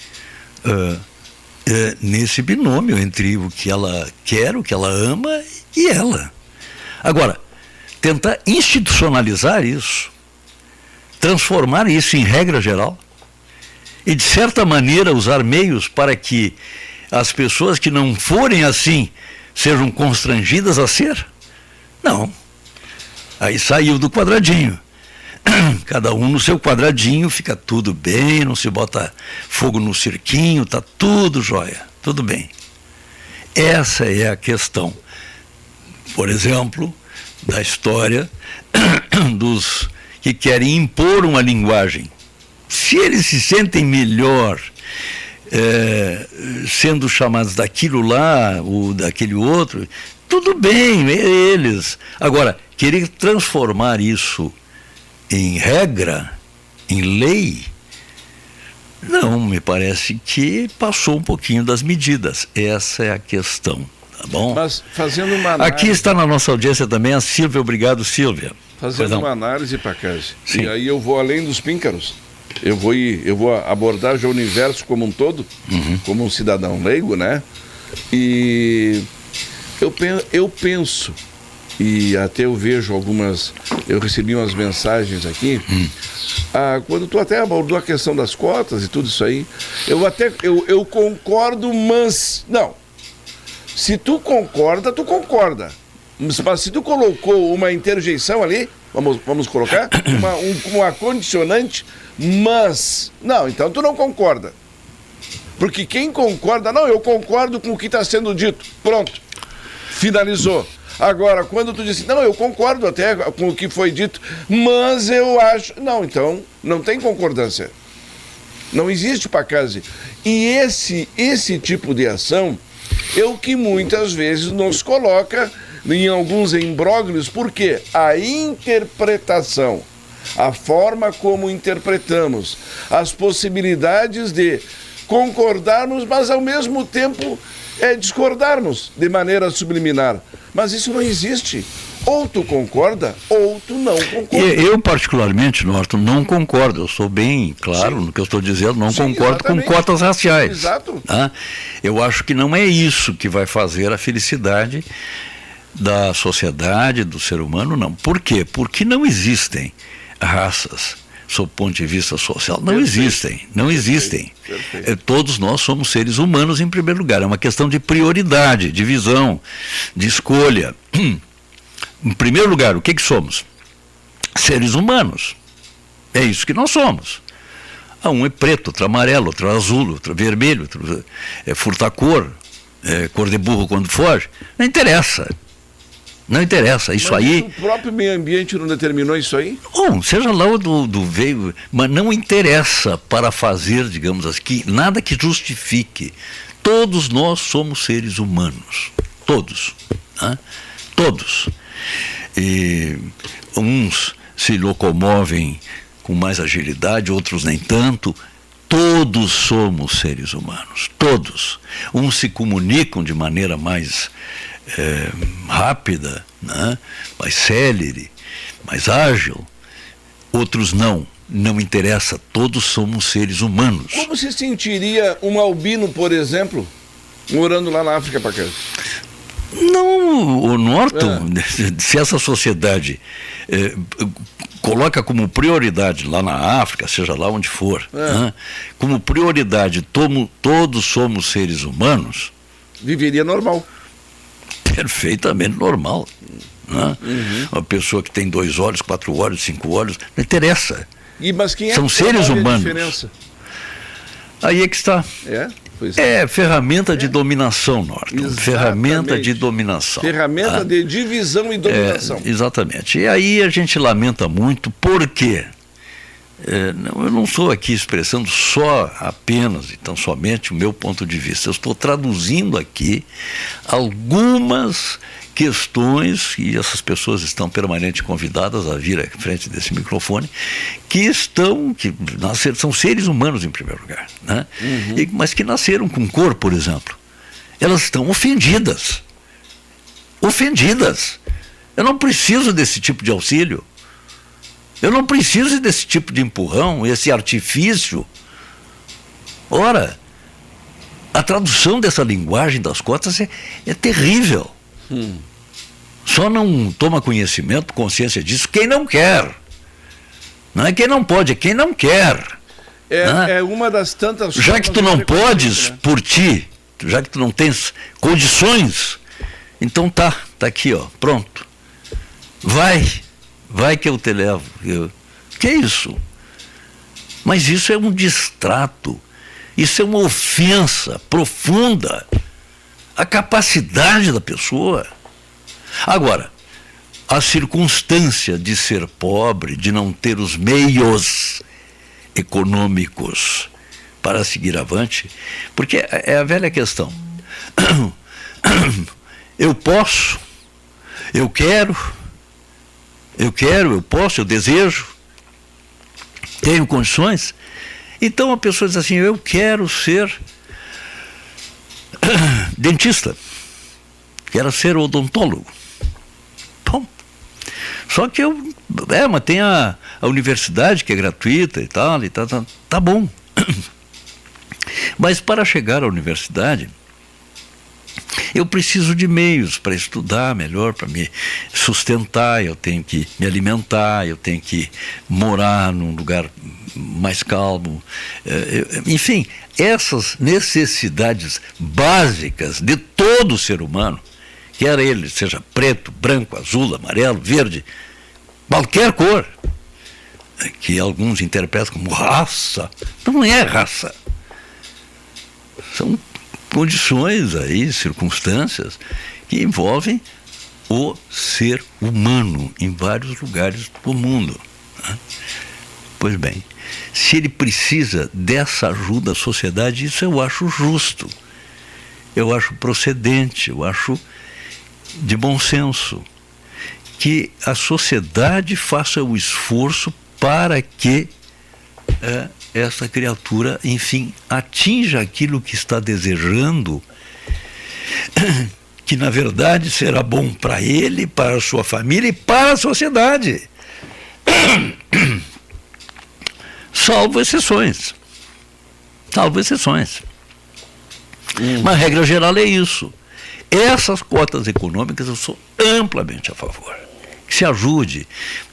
nesse binômio entre o que ela quer, o que ela ama e ela. Agora, tentar institucionalizar isso, transformar isso em regra geral e, de certa maneira, usar meios para que as pessoas que não forem assim sejam constrangidas a ser? Não. Aí saiu do quadradinho. Cada um no seu quadradinho, fica tudo bem, não se bota fogo no cirquinho, tá tudo jóia, tudo bem. Essa é a questão, por exemplo, da história dos que querem impor uma linguagem. Se eles se sentem melhor sendo chamados daquilo lá ou daquele outro, tudo bem, eles. Agora, querer transformar isso em regra, em lei, não, me parece que passou um pouquinho das medidas. Essa é a questão, tá bom? Mas fazendo uma análise... Aqui está na nossa audiência também a Sílvia. Obrigado, Sílvia. Fazendo uma análise, Pacazzi. E aí eu vou além dos píncaros. Eu vou abordar já o universo como um todo, como um cidadão leigo, né? E eu penso, e até eu vejo eu recebi umas mensagens aqui, quando tu até abordou a questão das cotas e tudo isso aí, eu concordo, mas não. Se tu concorda, tu concorda. Mas se tu colocou uma interjeição ali, vamos colocar, uma condicionante, mas, não, então tu não concorda. Porque quem concorda, não, eu concordo com o que está sendo dito, pronto, finalizou. Agora, quando tu disse, não, eu concordo até com o que foi dito, mas eu acho... Não, então, não tem concordância. Não existe, Pacazzi. E esse tipo de ação é o que muitas vezes nos coloca em alguns imbróglios, porque a interpretação, a forma como interpretamos, as possibilidades de concordarmos, mas ao mesmo tempo discordarmos de maneira subliminar. Mas isso não existe. Ou tu concorda, ou tu não concorda. Eu, particularmente, Norton, não concordo. Eu sou bem claro no que eu estou dizendo, não concordo exatamente. com cotas raciais. Exato. Tá? Eu acho que não é isso que vai fazer a felicidade da sociedade, do ser humano, não. Por quê? Porque não existem raças, sob o ponto de vista social. Não existem, não existem. Todos nós somos seres humanos em primeiro lugar. É uma questão de prioridade, de visão, de escolha. Em primeiro lugar, o que somos? Seres humanos. É isso que nós somos. Um é preto, outro é amarelo, outro é azul, outro é vermelho, outro é furta-cor, cor de burro quando foge. Não interessa. Não interessa. Isso mas aí. O próprio meio ambiente não determinou isso aí? Bom, seja lá o do veio, mas não interessa para fazer, digamos assim, nada que justifique. Todos nós somos seres humanos. Todos. Né? Todos. E uns se locomovem com mais agilidade, outros nem tanto. Todos somos seres humanos, todos. Uns se comunicam de maneira mais rápida, né? Mais célere, mais ágil. Outros não. Não interessa, todos somos seres humanos. Como se sentiria um albino, por exemplo, morando lá na África, Paquete? Não, o Norton, se essa sociedade coloca como prioridade lá na África, seja lá onde for, né, como prioridade todos somos seres humanos, viveria normal. Perfeitamente normal. Né? Uma pessoa que tem 2 olhos, 4 olhos, 5 olhos, não interessa. Mas quem são seres humanos. Diferença? Aí é que está. É ferramenta de dominação, Norton. Exatamente. Ferramenta de dominação. Ferramenta de divisão e dominação. Exatamente. E aí a gente lamenta muito, porque eu não estou aqui expressando apenas, então somente o meu ponto de vista. Eu estou traduzindo aqui algumas questões, e essas pessoas estão permanentemente convidadas a vir à frente desse microfone, que são seres humanos em primeiro lugar, né? Mas que nasceram com cor, por exemplo. Elas estão ofendidas. Ofendidas. Eu não preciso desse tipo de auxílio. Eu não preciso desse tipo de empurrão, esse artifício. Ora, a tradução dessa linguagem das cotas é terrível. Só não toma conhecimento, consciência disso quem não quer. Não é quem não pode, é quem não quer. É uma das tantas... Já que tu não podes, né? Por ti, já que tu não tens condições, então tá aqui, ó, pronto. Vai que eu te levo. Que é isso? Mas isso é um distrato, isso é uma ofensa profunda à capacidade da pessoa. Agora, a circunstância de ser pobre, de não ter os meios econômicos para seguir avante, porque é a velha questão. Eu posso, eu quero, eu posso, eu desejo, tenho condições. Então a pessoa diz assim: eu quero ser dentista, quero ser odontólogo. Bom, só que mas tem a universidade que é gratuita e tal, tá bom. Mas para chegar à universidade, eu preciso de meios para estudar melhor, para me sustentar, eu tenho que me alimentar, eu tenho que morar num lugar mais calmo. Enfim, essas necessidades básicas de todo ser humano, quer ele seja preto, branco, azul, amarelo, verde, qualquer cor, que alguns interpretam como raça, não é raça. São condições aí, circunstâncias que envolvem o ser humano em vários lugares do mundo. Né? Pois bem, se ele precisa dessa ajuda à sociedade, isso eu acho justo, eu acho procedente, eu acho de bom senso, que a sociedade faça o esforço para que essa criatura, enfim, atinja aquilo que está desejando, que na verdade será bom para ele, para a sua família e para a sociedade. Salvo exceções. Salvo exceções. Mas a regra geral é isso. Essas cotas econômicas eu sou amplamente a favor. Que se ajude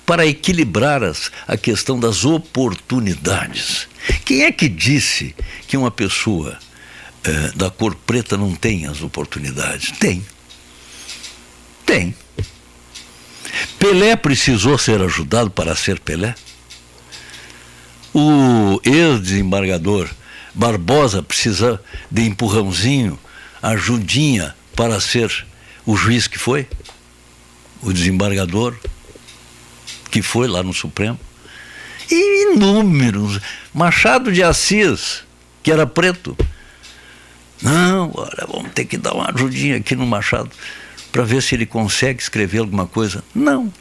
para equilibrar a questão das oportunidades. Quem é que disse que uma pessoa da cor preta não tem as oportunidades? Tem. Tem. Pelé precisou ser ajudado para ser Pelé? O ex-desembargador Barbosa precisa de empurrãozinho, ajudinha para ser o juiz que foi? O desembargador que foi lá no Supremo? E inúmeros. Machado de Assis, que era preto. Não, olha, vamos ter que dar uma ajudinha aqui no Machado para ver se ele consegue escrever alguma coisa. Não.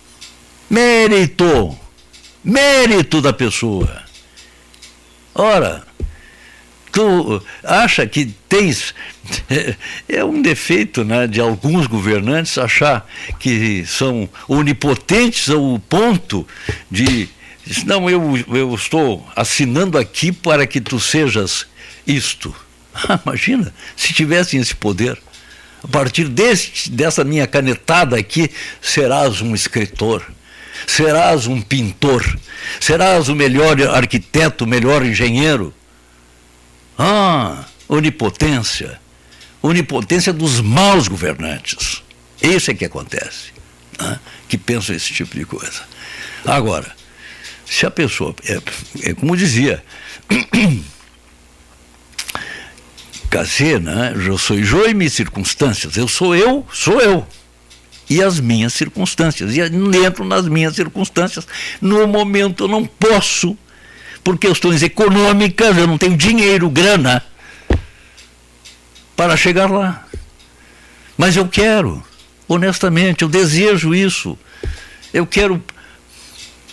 Mérito. Mérito da pessoa. Ora, tu acha que tens... É um defeito, né, de alguns governantes achar que são onipotentes ao ponto de... Não, eu estou assinando aqui para que tu sejas isto. Imagina, se tivessem esse poder. A partir dessa minha canetada aqui, serás um escritor, serás um pintor, serás o melhor arquiteto, o melhor engenheiro. Onipotência. Onipotência dos maus governantes. Isso é que acontece, né? Que pensam esse tipo de coisa. Agora, se a pessoa, como dizia, Casê, né? Eu sou eu e minhas circunstâncias. Eu sou eu. E as minhas circunstâncias. E entro nas minhas circunstâncias. No momento eu não posso, por questões econômicas, eu não tenho dinheiro, grana, para chegar lá. Mas eu quero, honestamente, eu desejo isso. Eu quero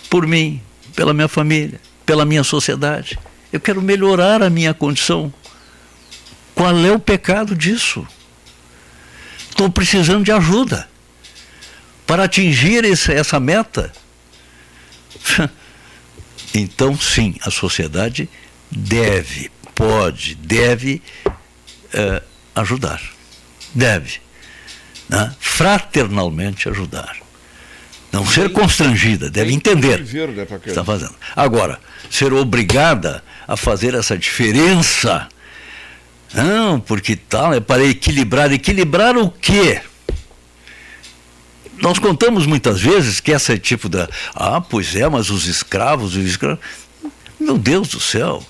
por mim, pela minha família, pela minha sociedade. Eu quero melhorar a minha condição. Qual é o pecado disso? Estou precisando de ajuda para atingir essa meta. Então, sim, a sociedade deve ajudar. Deve, né? Fraternalmente ajudar. Não ser constrangida, deve entender o que está fazendo. Agora, ser obrigada a fazer essa diferença, não, porque tal, é para equilibrar. Equilibrar o quê? Nós contamos muitas vezes que esse tipo da... pois é, mas os escravos... Meu Deus do céu!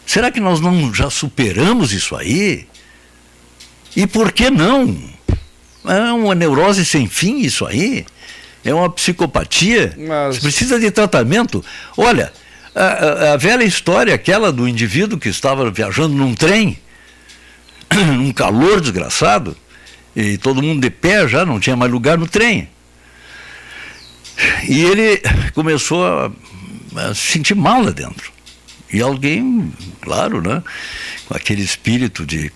Será que nós não já superamos isso aí? E por que não? É uma neurose sem fim isso aí? É uma psicopatia? Você precisa de tratamento. Olha, a velha história aquela do indivíduo que estava viajando num trem, num calor desgraçado, e todo mundo de pé já, não tinha mais lugar no trem. E ele começou a se sentir mal lá dentro. E alguém, claro, né, com aquele espírito de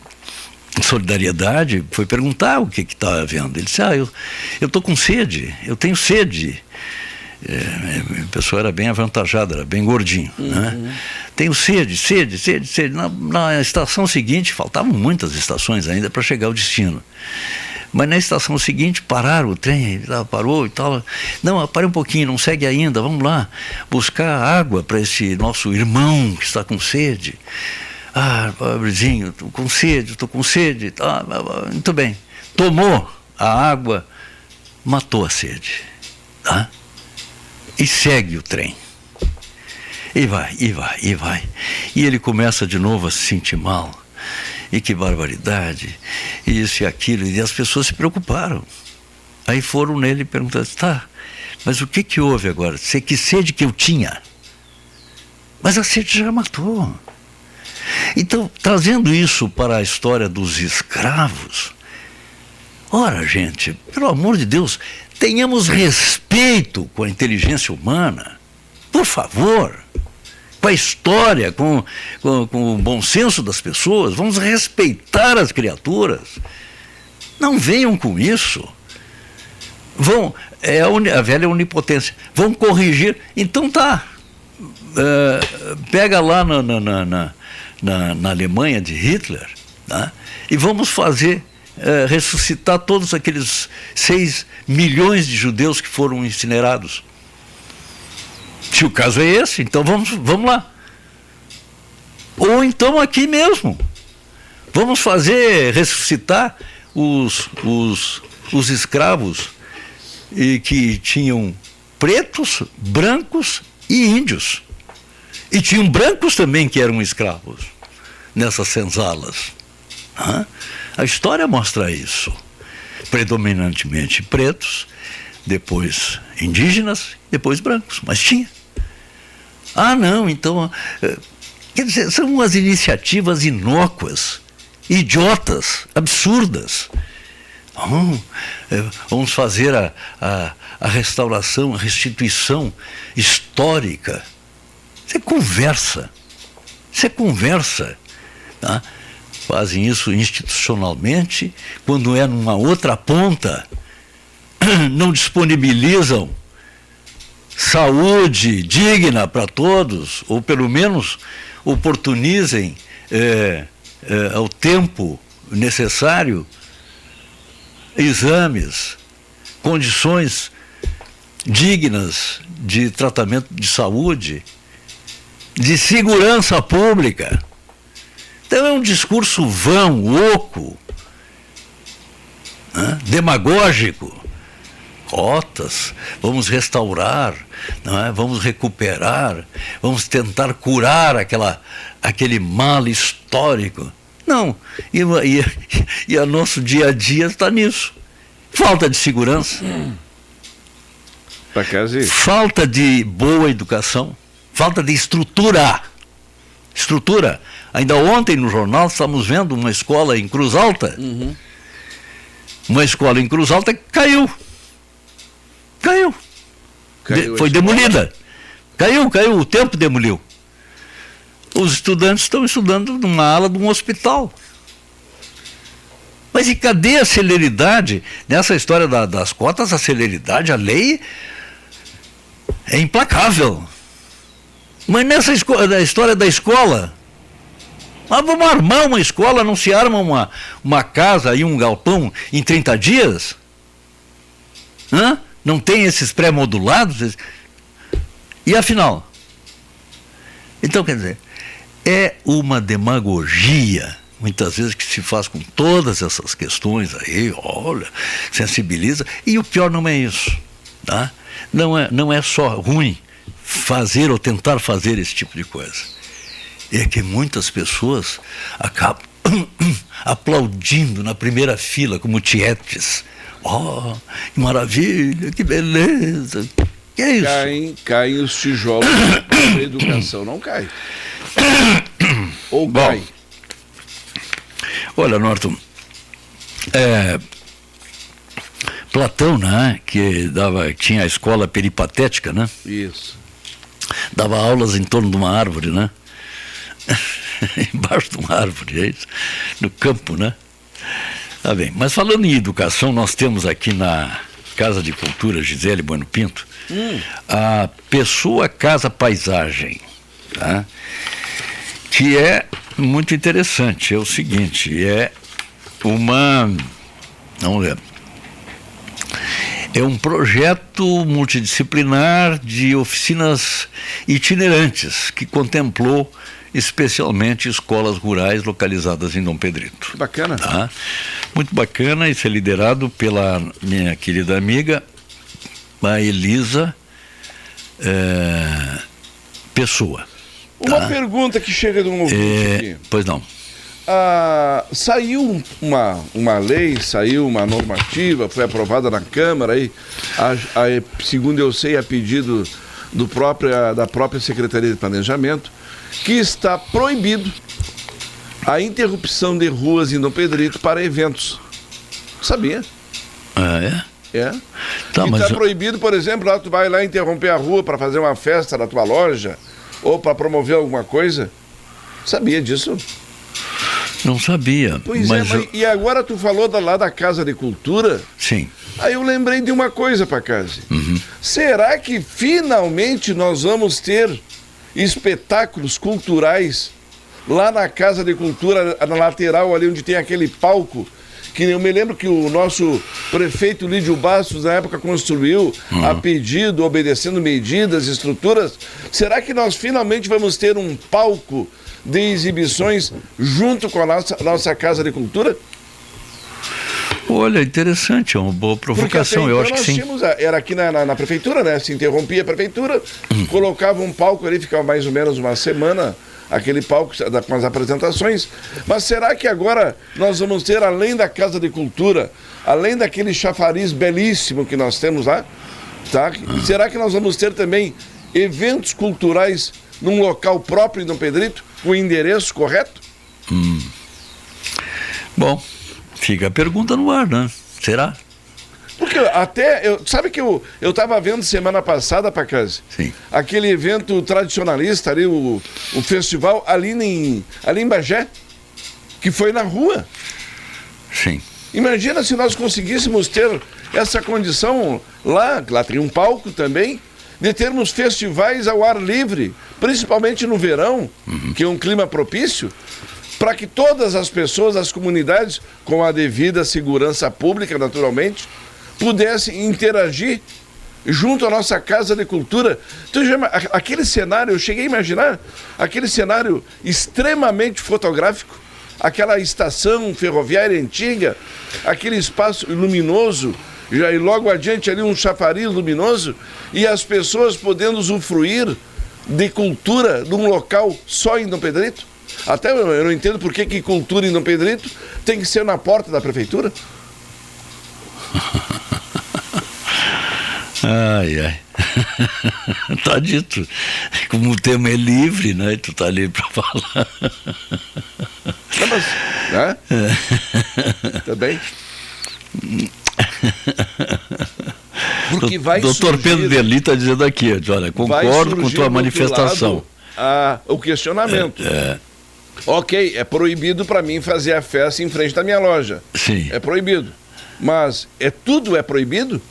solidariedade, foi perguntar o que estava havendo. Ele disse, eu estou com sede, eu tenho sede. A pessoa era bem avantajada, era bem gordinho, né? Tenho sede. Na estação seguinte, faltavam muitas estações ainda para chegar ao destino. Mas na estação seguinte pararam o trem, parou e tal. Não, para um pouquinho, não segue ainda, vamos lá buscar água para esse nosso irmão que está com sede. Pobrezinho, estou com sede. Muito bem. Tomou a água, matou a sede. Tá? E segue o trem. E vai. E ele começa de novo a se sentir mal. E que barbaridade. E isso e aquilo. E as pessoas se preocuparam. Aí foram nele e perguntaram, mas o que houve agora? Que sede que eu tinha? Mas a sede já matou. Então, trazendo isso para a história dos escravos, Ora, gente, pelo amor de Deus, tenhamos respeito com a inteligência humana, por favor, com a história, com o bom senso das pessoas. Vamos respeitar as criaturas. Não venham com isso. É a velha onipotência. Vão corrigir. Então tá. Pega lá na Alemanha de Hitler, tá? E vamos fazer ressuscitar todos aqueles 6 milhões de judeus que foram incinerados. Se o caso é esse, então vamos lá. Ou então aqui mesmo. Vamos fazer ressuscitar os escravos que tinham pretos, brancos e índios. E tinham brancos também que eram escravos nessas senzalas. A história mostra isso. Predominantemente pretos, depois indígenas, depois brancos. Mas tinha. Não, então... Quer dizer, são umas iniciativas inócuas, idiotas, absurdas. Vamos fazer a restauração, a restituição histórica. Isso é conversa. Tá? Fazem isso institucionalmente, quando é numa outra ponta, não disponibilizam saúde digna para todos, ou pelo menos oportunizem ao tempo necessário exames, condições dignas de tratamento de saúde, de segurança pública. Então é um discurso vão, oco, demagógico. Rotas, vamos restaurar, não é? Vamos recuperar, vamos tentar curar aquele mal histórico. Não, e o nosso dia a dia está nisso. Falta de segurança, falta de boa educação, falta de estrutura. Ainda ontem no jornal estamos vendo uma escola em Cruz Alta. Uma escola em Cruz Alta que caiu. Foi demolida. Caiu, o tempo demoliu. Os estudantes estão estudando numa ala de um hospital. Mas e cadê a celeridade? Nessa história das cotas, a celeridade, a lei é implacável. Mas nessa história da escola, vamos armar uma escola, não se arma uma casa e um galpão em 30 dias? Não tem esses pré-modulados? E afinal? Então, quer dizer, é uma demagogia, muitas vezes, que se faz com todas essas questões aí, olha, sensibiliza, e o pior não é isso, tá? Não é só ruim fazer ou tentar fazer esse tipo de coisa. É que muitas pessoas acabam aplaudindo na primeira fila, como tietes. Que maravilha, que beleza. Que é isso? Caem os tijolos da educação, não cai. Ou cai. Bom, olha, Norton, Platão, né, que tinha a escola peripatética, né? Isso. Dava aulas em torno de uma árvore, né? Embaixo de uma árvore, é isso? No campo, né? Tá bem, mas falando em educação, nós temos aqui na Casa de Cultura Gisele Bueno Pinto a Pessoa Casa Paisagem, tá? Que é muito interessante. É o seguinte, vamos ver, é um projeto multidisciplinar de oficinas itinerantes que contemplou especialmente escolas rurais localizadas em Dom Pedrito. Bacana. Tá? Muito bacana, isso é liderado pela minha querida amiga, a Elisa Pessoa. Uma pergunta que chega de um ouvinte aqui. Pois não. Saiu uma lei, saiu uma normativa, foi aprovada na Câmara, aí, segundo eu sei, a pedido da própria Secretaria de Planejamento, que está proibido a interrupção de ruas em Dom Pedrito para eventos. Sabia? Ah, é? É. Tá, E mas está proibido, por exemplo, lá tu vai lá interromper a rua para fazer uma festa na tua loja ou para promover alguma coisa. Sabia disso? não sabia. Pois mas e agora tu falou lá da Casa de Cultura. Sim. Aí eu lembrei de uma coisa, Pacazzi. Será que finalmente nós vamos ter espetáculos culturais lá na Casa de Cultura, na lateral ali onde tem aquele palco? Que eu me lembro que o nosso prefeito Lídio Bastos, na época, construiu a pedido, obedecendo medidas, estruturas. Será que nós finalmente vamos ter um palco de exibições junto com a nossa Casa de Cultura? Olha, interessante, é uma boa provocação, eu acho que sim. Tínhamos, era aqui na prefeitura, né? Se interrompia a prefeitura, colocava um palco ali, ficava mais ou menos uma semana, aquele palco com as apresentações. Mas será que agora nós vamos ter, além da Casa de Cultura, além daquele chafariz belíssimo que nós temos lá, tá? Será que nós vamos ter também eventos culturais num local próprio em Dom Pedrito, com o endereço correto? Bom, fica a pergunta no ar, né? Será? Porque sabe que eu estava vendo semana passada, Pacazzi? Sim. Aquele evento tradicionalista ali, o festival ali em Bagé, que foi na rua. Sim. Imagina se nós conseguíssemos ter essa condição lá tem um palco também, de termos festivais ao ar livre, principalmente no verão, que é um clima propício, para que todas as pessoas, as comunidades, com a devida segurança pública, naturalmente, pudessem interagir junto à nossa Casa de Cultura. Então, aquele cenário, eu cheguei a imaginar, aquele cenário extremamente fotográfico, aquela estação ferroviária antiga, aquele espaço luminoso, e logo adiante ali um chafariz luminoso, e as pessoas podendo usufruir de cultura num local só em Dom Pedrito. Até eu não entendo por que cultura em Dom Pedrito tem que ser na porta da prefeitura. Ai, ai. Tá dito. Como o tema é livre, né? Tu tá livre para falar. Não, mas, né? Tá bem? Porque vai Doutor surgir, Pedro Deli está dizendo aqui, olha, concordo com tua manifestação. O questionamento. Ok, é proibido para mim fazer a festa em frente da minha loja. Sim. É proibido. Mas tudo é proibido?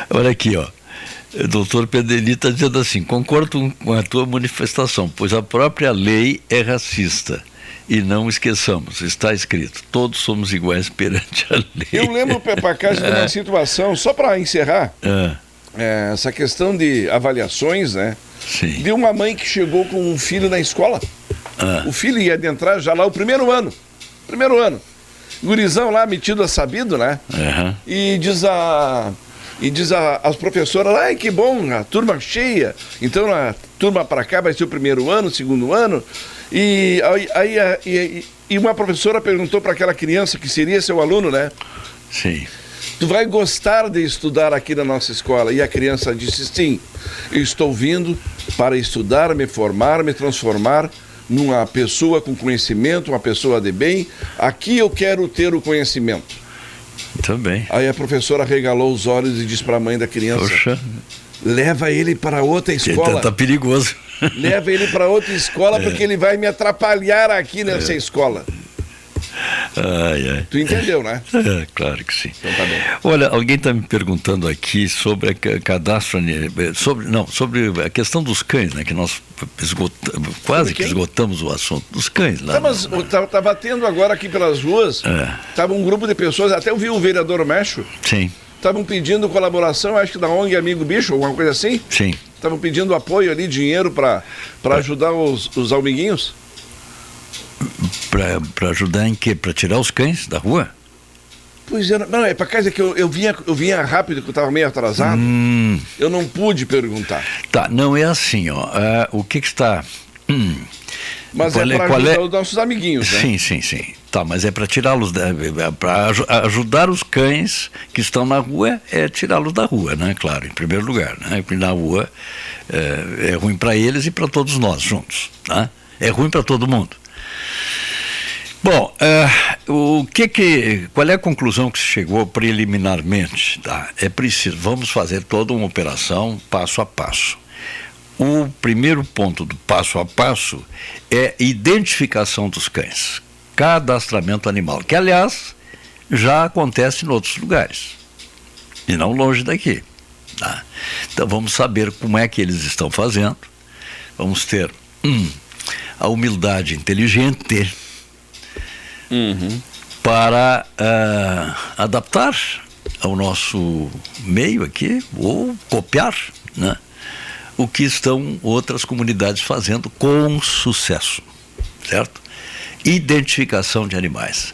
Olha aqui, ó. O doutor Pedeli está dizendo assim, concordo com a tua manifestação, pois a própria lei é racista. E não esqueçamos, está escrito, todos somos iguais perante a lei. Eu lembro, Pacazzi, de uma situação, só para encerrar, essa questão de avaliações, né? Sim. De uma mãe que chegou com um filho na escola. O filho ia adentrar já lá o primeiro ano. Gurizão lá, metido a sabido, né? E diz as professoras, ai, que bom, a turma cheia. Então a turma para cá vai ser o primeiro ano, segundo ano. E uma professora perguntou para aquela criança, que seria seu aluno, né? Sim. Tu vai gostar de estudar aqui na nossa escola? E a criança disse, sim, eu estou vindo para estudar, me formar, me transformar numa pessoa com conhecimento, uma pessoa de bem. Aqui eu quero ter o conhecimento. Também. Aí a professora regalou os olhos e disse para a mãe da criança, poxa, leva ele para outra escola. Tá perigoso. Leva ele para outra escola porque ele vai me atrapalhar aqui nessa escola. Ai, ai. Tu entendeu, né? Claro que sim. Então tá bem. Olha, alguém está me perguntando aqui sobre a cadastro, sobre a questão dos cães, né? Que nós quase que esgotamos o assunto dos cães lá. Mas estava tendo agora aqui pelas ruas, estava um grupo de pessoas, até eu vi o vereador Mecho. Sim. Estavam pedindo colaboração, acho que da ONG Amigo Bicho, alguma coisa assim. Sim. Estavam pedindo apoio ali, dinheiro para ajudar os amiguinhos. Para ajudar em quê? Para tirar os cães da rua? Pois é, não, é para casa que eu vinha rápido, que eu estava meio atrasado. Eu não pude perguntar. Tá, não é assim, ó. O que está... Mas é para ajudar os nossos amiguinhos, né? Sim. Tá, mas é para tirá-los, para ajudar os cães que estão na rua, é tirá-los da rua, né? Claro, em primeiro lugar, né? Porque na rua é ruim para eles e para todos nós juntos, tá? É ruim para todo mundo. Bom, qual é a conclusão que se chegou preliminarmente? Tá? É preciso, vamos fazer toda uma operação passo a passo. O primeiro ponto do passo a passo é identificação dos cães, cadastramento animal, que aliás já acontece em outros lugares, e não longe daqui. Tá? Então vamos saber como é que eles estão fazendo, vamos ter a humildade inteligente para adaptar ao nosso meio aqui, ou copiar, né, o que estão outras comunidades fazendo com sucesso, certo? Identificação de animais.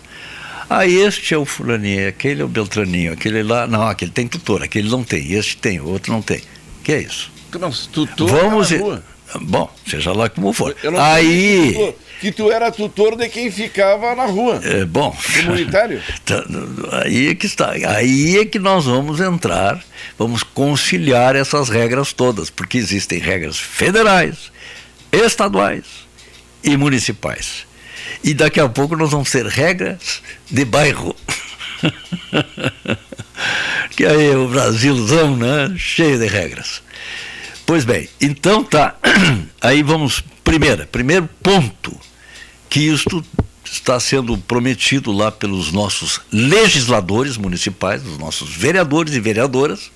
Este é o fulaninho, aquele é o beltraninho, aquele lá, não, aquele tem tutor, aquele não tem, este tem, o outro não tem. Que é isso? Mas tutor vamos na rua. Bom, seja lá como for. Eu não Aí tutor, que tu era tutor de quem ficava na rua. Bom, comunitário. Aí é que está. Aí é que nós vamos entrar, vamos conciliar essas regras todas, porque existem regras federais, estaduais e municipais. E daqui a pouco nós vamos ter regras de bairro. Que aí é o Brasilzão, né? Cheio de regras. Pois bem, então tá. Aí vamos, primeiro ponto, que isto está sendo prometido lá pelos nossos legisladores municipais, os nossos vereadores e vereadoras,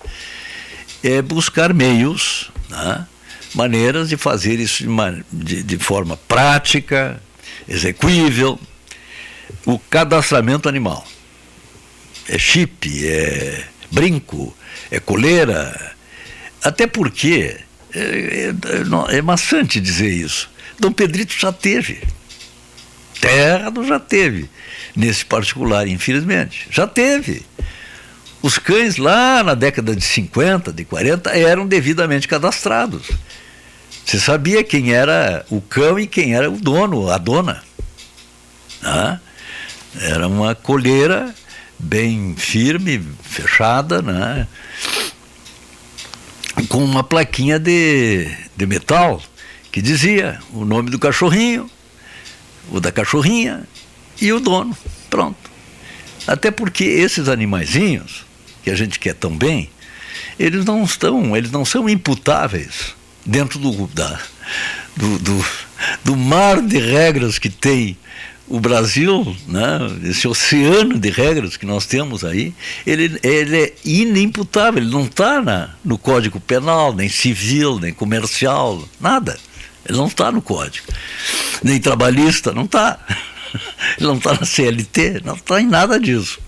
é buscar meios, né, maneiras de fazer isso de forma prática, execuível, o cadastramento animal. É chip, é brinco, é coleira. Até porque, é maçante dizer isso, Dom Pedrito já teve, terra já teve, nesse particular, infelizmente, já teve. Os cães lá na década de 50, de 40, eram devidamente cadastrados. Você sabia quem era o cão e quem era o dono, a dona. Né? Era uma coleira bem firme, fechada, né? Com uma plaquinha de metal que dizia o nome do cachorrinho, o da cachorrinha e o dono. Pronto. Até porque esses animaizinhos, que a gente quer tão bem, eles não são imputáveis dentro do mar de regras que tem o Brasil, né, esse oceano de regras que nós temos aí, ele é inimputável, ele não está no Código Penal, nem civil, nem comercial, nada. Ele não está no Código. Nem trabalhista, não está. Ele não está na CLT, não está em nada disso.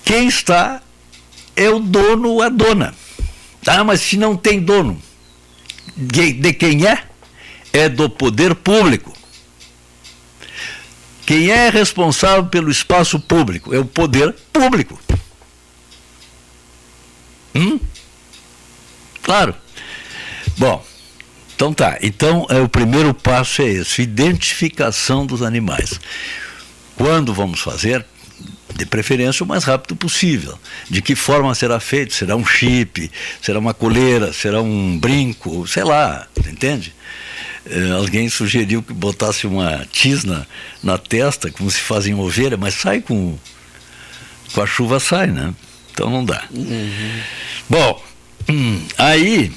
Quem está é o dono ou a dona. Ah, mas se não tem dono, de quem é? É do poder público. Quem é responsável pelo espaço público? É o poder público. Claro. Bom, então tá. Então, o primeiro passo é esse, identificação dos animais. Quando vamos fazer? De preferência o mais rápido possível. De que forma será feito? Será um chip? Será uma coleira? Será um brinco? Sei lá, entende? Alguém sugeriu que botasse uma tisna na testa, como se faz em ovelha, mas sai com a chuva, sai, né? Então não dá. Bom, aí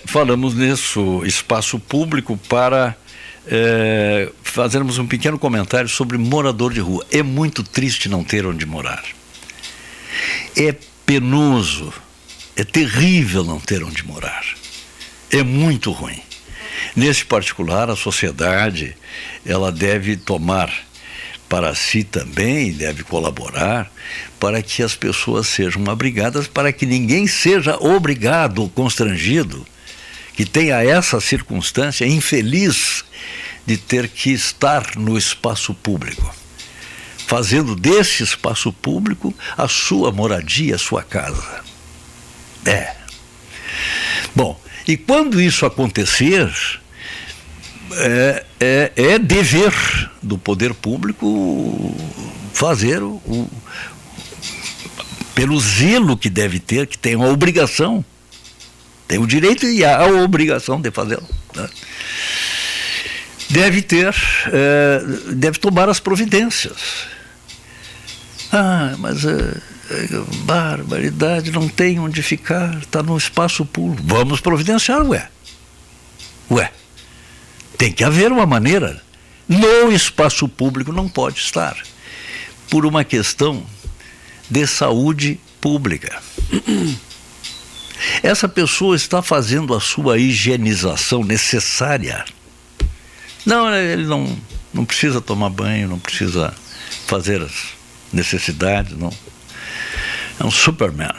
falamos nesse espaço público para fazermos um pequeno comentário sobre morador de rua. É muito triste não ter onde morar. É penoso, é terrível não ter onde morar. É muito ruim. Nesse particular, a sociedade, ela deve tomar para si também, deve colaborar para que as pessoas sejam abrigadas, para que ninguém seja obrigado ou constrangido, que tenha essa circunstância infeliz de ter que estar no espaço público, fazendo desse espaço público a sua moradia, a sua casa. Bom, e quando isso acontecer, é dever do poder público fazer pelo zelo que deve ter, que tem a obrigação, tem o direito e a obrigação de fazê-lo. Né? deve tomar as providências. Mas barbaridade, não tem onde ficar, está no espaço público. Vamos providenciar, Ué, tem que haver uma maneira. No espaço público não pode estar, por uma questão de saúde pública. Essa pessoa está fazendo a sua higienização necessária. Não, ele não precisa tomar banho, não precisa fazer as necessidades, não. É um Superman,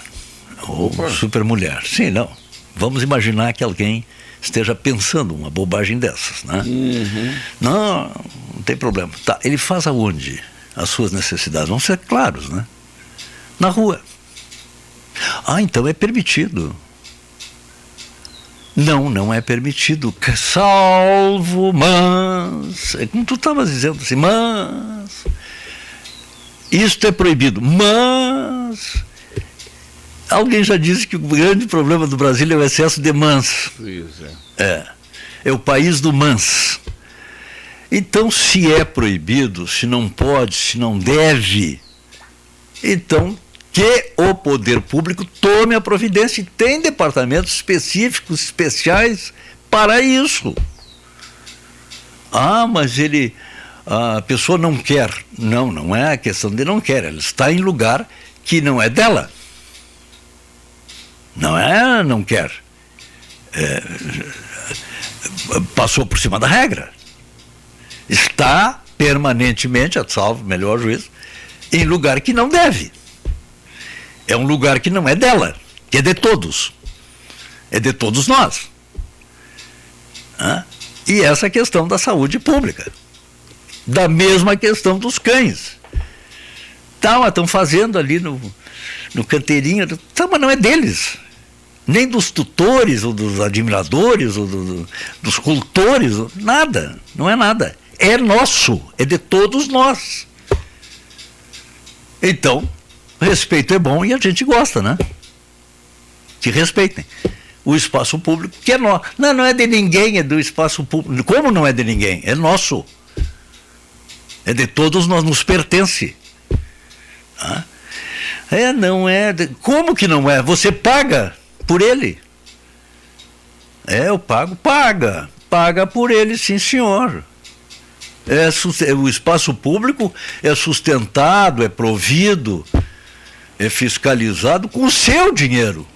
ou super mulher. Sim, não. Vamos imaginar que alguém esteja pensando uma bobagem dessas, né? Não tem problema. Tá, ele faz aonde as suas necessidades? Vão ser claros, né? Na rua. Então é permitido. Não é permitido. Salvo, mas... É como tu estavas dizendo assim, mas... Isto é proibido, mas... Alguém já disse que o grande problema do Brasil é o excesso de mans. É o país do mans. Então, se é proibido, se não pode, se não deve, então que o poder público tome a providência, e tem departamentos específicos, especiais para isso. Mas a pessoa não quer. Não é a questão de não quer, ela está em lugar que não é dela. Não quer. Passou por cima da regra. Está permanentemente, a salvo melhor juízo, em lugar que não deve. É um lugar que não é dela, que é de todos. É de todos nós. E essa questão da saúde pública. Da mesma questão dos cães. Mas estão fazendo ali no canteirinho. Mas não é deles. Nem dos tutores, ou dos admiradores, ou dos cultores, nada. Não é nada. É nosso. É de todos nós. Então, respeito é bom e a gente gosta, né? Que respeitem o espaço público, que é nosso. Não é de ninguém, é do espaço público. Como não é de ninguém? É nosso. É de todos nós, nos pertence. Não é. Como que não é? Você paga por ele. Eu pago, paga por ele, sim, senhor. O espaço público é sustentado, é provido, é fiscalizado com o seu dinheiro.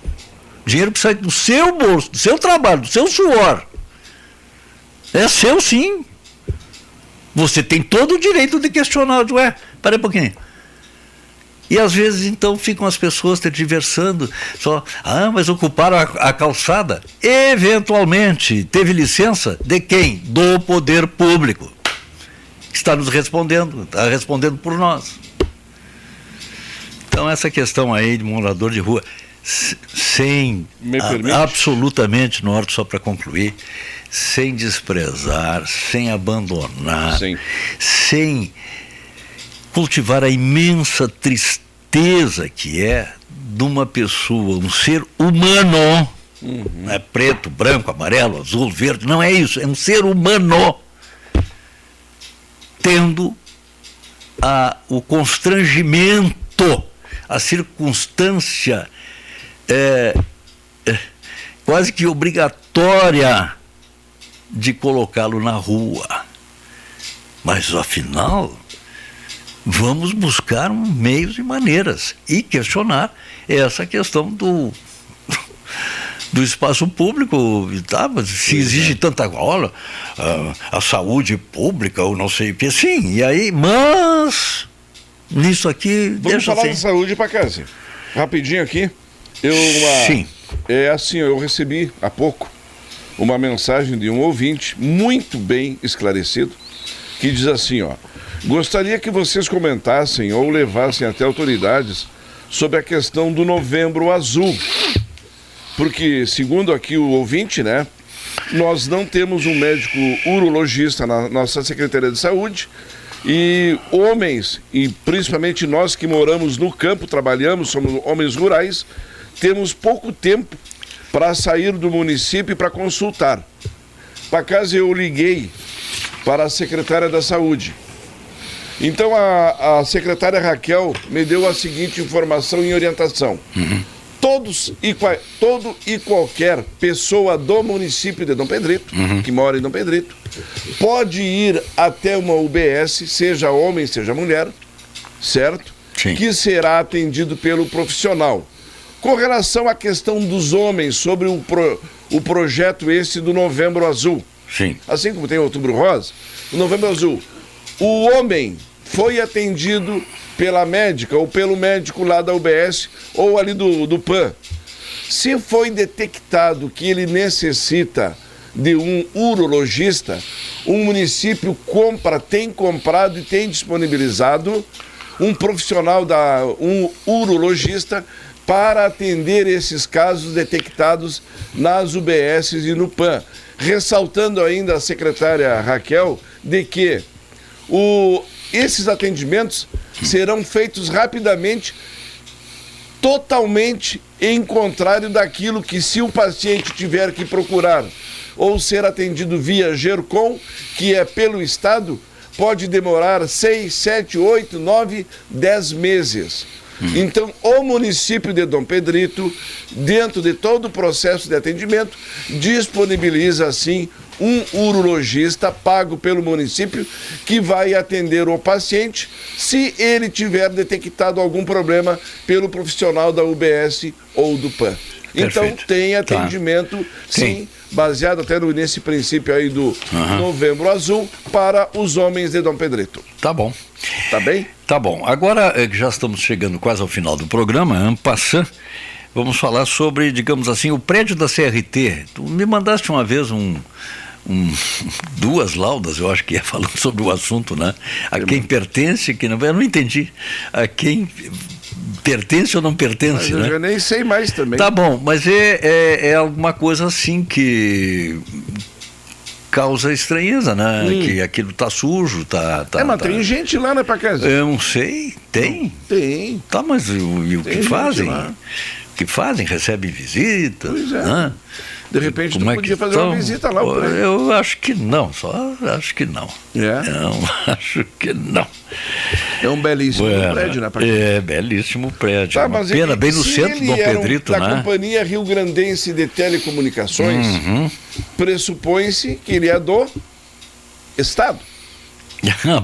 Dinheiro que sai do seu bolso, do seu trabalho, do seu suor. É seu, sim. Você tem todo o direito de questionar. Peraí um pouquinho. E às vezes, então, ficam as pessoas tergiversando, mas ocuparam a calçada. Eventualmente, teve licença de quem? Do poder público. Que está nos respondendo, está respondendo por nós. Então, essa questão aí de morador de rua, absolutamente, Norte, só para concluir, sem desprezar, sem abandonar, sem cultivar a imensa tristeza que é de uma pessoa, um ser humano, não é preto, branco, amarelo, azul, verde, não é isso, é um ser humano tendo o constrangimento, a circunstância quase que obrigatória de colocá-lo na rua. Mas, afinal, vamos buscar meios e maneiras e questionar essa questão do espaço público. Se exige tanta a saúde pública ou não sei o que, sim, e aí, mas nisso aqui... Vamos falar de saúde para casa. Rapidinho aqui. Sim. Eu recebi há pouco uma mensagem de um ouvinte muito bem esclarecido, que diz assim, gostaria que vocês comentassem ou levassem até autoridades sobre a questão do Novembro Azul. Porque, segundo aqui o ouvinte, né, nós não temos um médico urologista na nossa Secretaria de Saúde, e homens, e principalmente nós que moramos no campo, trabalhamos, somos homens rurais, temos pouco tempo para sair do município para consultar. Para casa eu liguei para a secretária da Saúde. Então a secretária Raquel me deu a seguinte informação e orientação. Todo e qualquer pessoa do município de Dom Pedrito, que mora em Dom Pedrito, pode ir até uma UBS, seja homem, seja mulher, certo? Sim. Que será atendido pelo profissional. Com relação à questão dos homens, sobre o projeto esse do Novembro Azul, Sim. assim como tem o Outubro Rosa, o Novembro Azul, o homem foi atendido pela médica ou pelo médico lá da UBS ou ali do PAN. Se foi detectado que ele necessita de um urologista, o município tem comprado e tem disponibilizado um profissional, um urologista, para atender esses casos detectados nas UBSs e no PAN. Ressaltando ainda a secretária Raquel de que esses atendimentos serão feitos rapidamente, totalmente em contrário daquilo que, se o paciente tiver que procurar ou ser atendido via GERCOM, que é pelo Estado, pode demorar 6, 7, 8, 9, 10 meses. Então, o município de Dom Pedrito, dentro de todo o processo de atendimento, disponibiliza, assim, um urologista pago pelo município que vai atender o paciente se ele tiver detectado algum problema pelo profissional da UBS ou do PAN. Então, Perfeito. tem atendimento, sim, baseado até nesse princípio aí do Novembro Azul, para os homens de Dom Pedrito. Tá bom. Tá bem? Tá bom. Agora que já estamos chegando quase ao final do programa, en passant, vamos falar sobre, digamos assim, o prédio da CRT. Tu me mandaste uma vez duas laudas, eu acho que falando sobre o assunto, né? A quem pertence, que não, eu não entendi. A quem pertence ou não pertence, mas né? Eu já nem sei mais também. Tá bom, mas é alguma coisa assim que causa estranheza, né? Que aquilo tá sujo, mas tem gente lá, né, pra casa? Eu não sei, tem? Tem. Tá, mas e o que fazem? O que fazem? Recebem visita? Pois é. Né? De repente Como tu podia fazer uma visita lá. Eu acho que não, só acho que não. É? Acho que não. É um belíssimo prédio, né? É, belíssimo prédio. Tá, uma pena, bem no centro do Dom Pedrito, da né? Companhia Rio Grandense de Telecomunicações, pressupõe-se que ele é do Estado.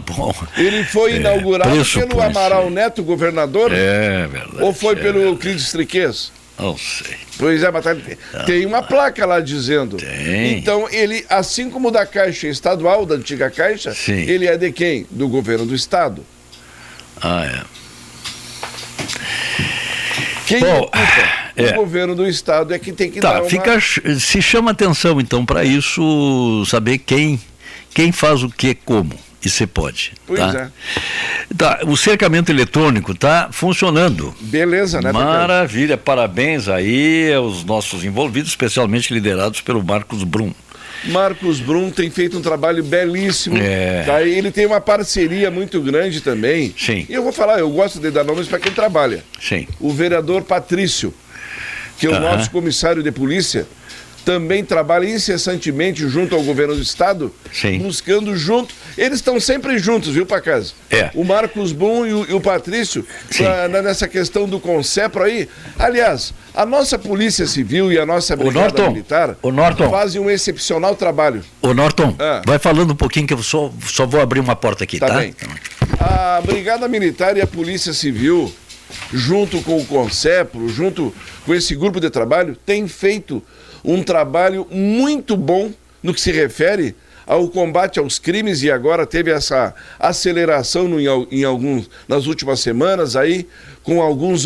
Bom. Ele foi inaugurado pelo Amaral Neto, governador? É verdade. Ou foi pelo Euclides Triquez? Não sei. Pois é, mas tem uma placa lá dizendo. Tem. Então, ele, assim como da Caixa Estadual, da antiga Caixa, Sim. ele é de quem? Do governo do Estado. Quem ocupa o governo do Estado é que tem que dar uma... Se chama atenção, então, para isso, saber quem faz o que, como. E você pode. Pois é. Tá, o cercamento eletrônico está funcionando. Beleza, né? Maravilha, parabéns aí aos nossos envolvidos, especialmente liderados pelo Marcos Brum. Marcos Brum tem feito um trabalho belíssimo. Tá? Ele tem uma parceria muito grande também. Sim. E eu vou falar, eu gosto de dar nomes para quem trabalha. Sim. O vereador Patrício, que é o nosso comissário de polícia, também trabalha incessantemente junto ao governo do Estado, buscando junto. Eles estão sempre juntos, viu, Pacasa? O Marcos Brum e o Patrício, nessa questão do Concepro aí. Aliás, a nossa Polícia Civil e a nossa Brigada Militar fazem um excepcional trabalho. Ô Norton, vai falando um pouquinho que eu só vou abrir uma porta aqui, tá? Bem. A Brigada Militar e a Polícia Civil, junto com o Concepro, junto com esse grupo de trabalho, tem feito um trabalho muito bom no que se refere ao combate aos crimes, e agora teve essa aceleração nas últimas semanas aí, com alguns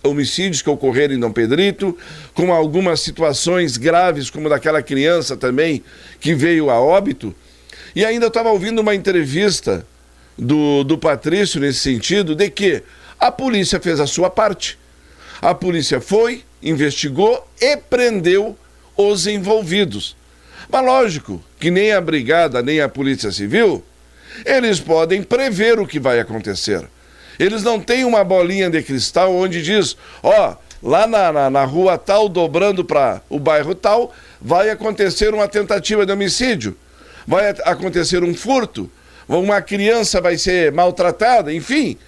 homicídios que ocorreram em Dom Pedrito, com algumas situações graves, como daquela criança também que veio a óbito. E ainda estava ouvindo uma entrevista do Patrício nesse sentido, de que a polícia fez a sua parte. A polícia foi, investigou e prendeu os envolvidos. Mas lógico que nem a Brigada, nem a Polícia Civil, eles podem prever o que vai acontecer. Eles não têm uma bolinha de cristal onde diz, lá na rua tal, dobrando para o bairro tal, vai acontecer uma tentativa de homicídio. vai acontecer um furto, uma criança vai ser maltratada, enfim.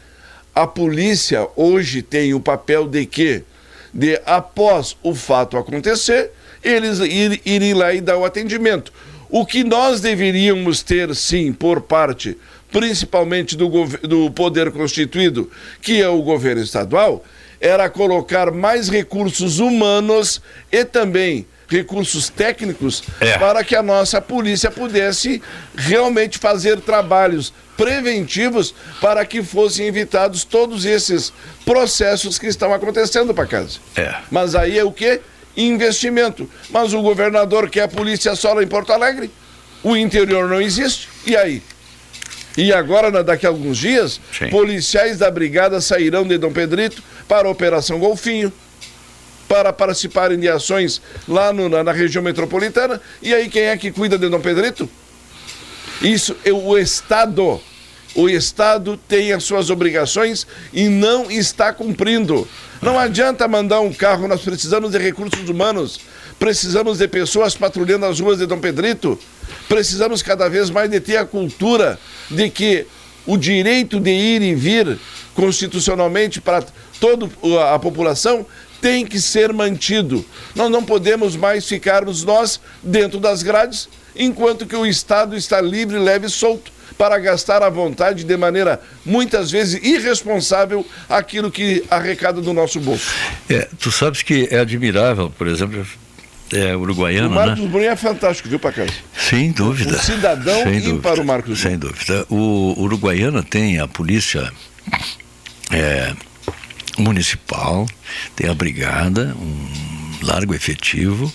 A polícia hoje tem o papel de quê? De, após o fato acontecer, eles irem lá e dar o atendimento. O que nós deveríamos ter, sim, por parte, principalmente do poder constituído, que é o governo estadual, era colocar mais recursos humanos e também recursos técnicos para que a nossa polícia pudesse realmente fazer trabalhos preventivos para que fossem evitados todos esses processos que estão acontecendo para casa. Mas aí é o quê? Investimento. Mas o governador quer a polícia só lá em Porto Alegre, o interior não existe, e aí? E agora, daqui a alguns dias, policiais da brigada sairão de Dom Pedrito para a Operação Golfinho, para participarem de ações lá na região metropolitana. E aí quem é que cuida de Dom Pedrito? Isso é o Estado. O Estado tem as suas obrigações e não está cumprindo. Não adianta mandar um carro, nós precisamos de recursos humanos, precisamos de pessoas patrulhando as ruas de Dom Pedrito, precisamos cada vez mais de ter a cultura de que o direito de ir e vir constitucionalmente para toda a população tem que ser mantido. Nós não podemos mais ficarmos nós dentro das grades, enquanto que o Estado está livre, leve e solto para gastar à vontade, de maneira muitas vezes irresponsável, aquilo que arrecada do nosso bolso. Tu sabes que é admirável, por exemplo, Uruguaiana, o Marcos Bruni é fantástico, viu, Pacás? Sem dúvida. Um cidadão ímpar, o Marcos Bruni. Sem dúvida. O Uruguaiana tem a polícia municipal, tem a brigada, um largo efetivo,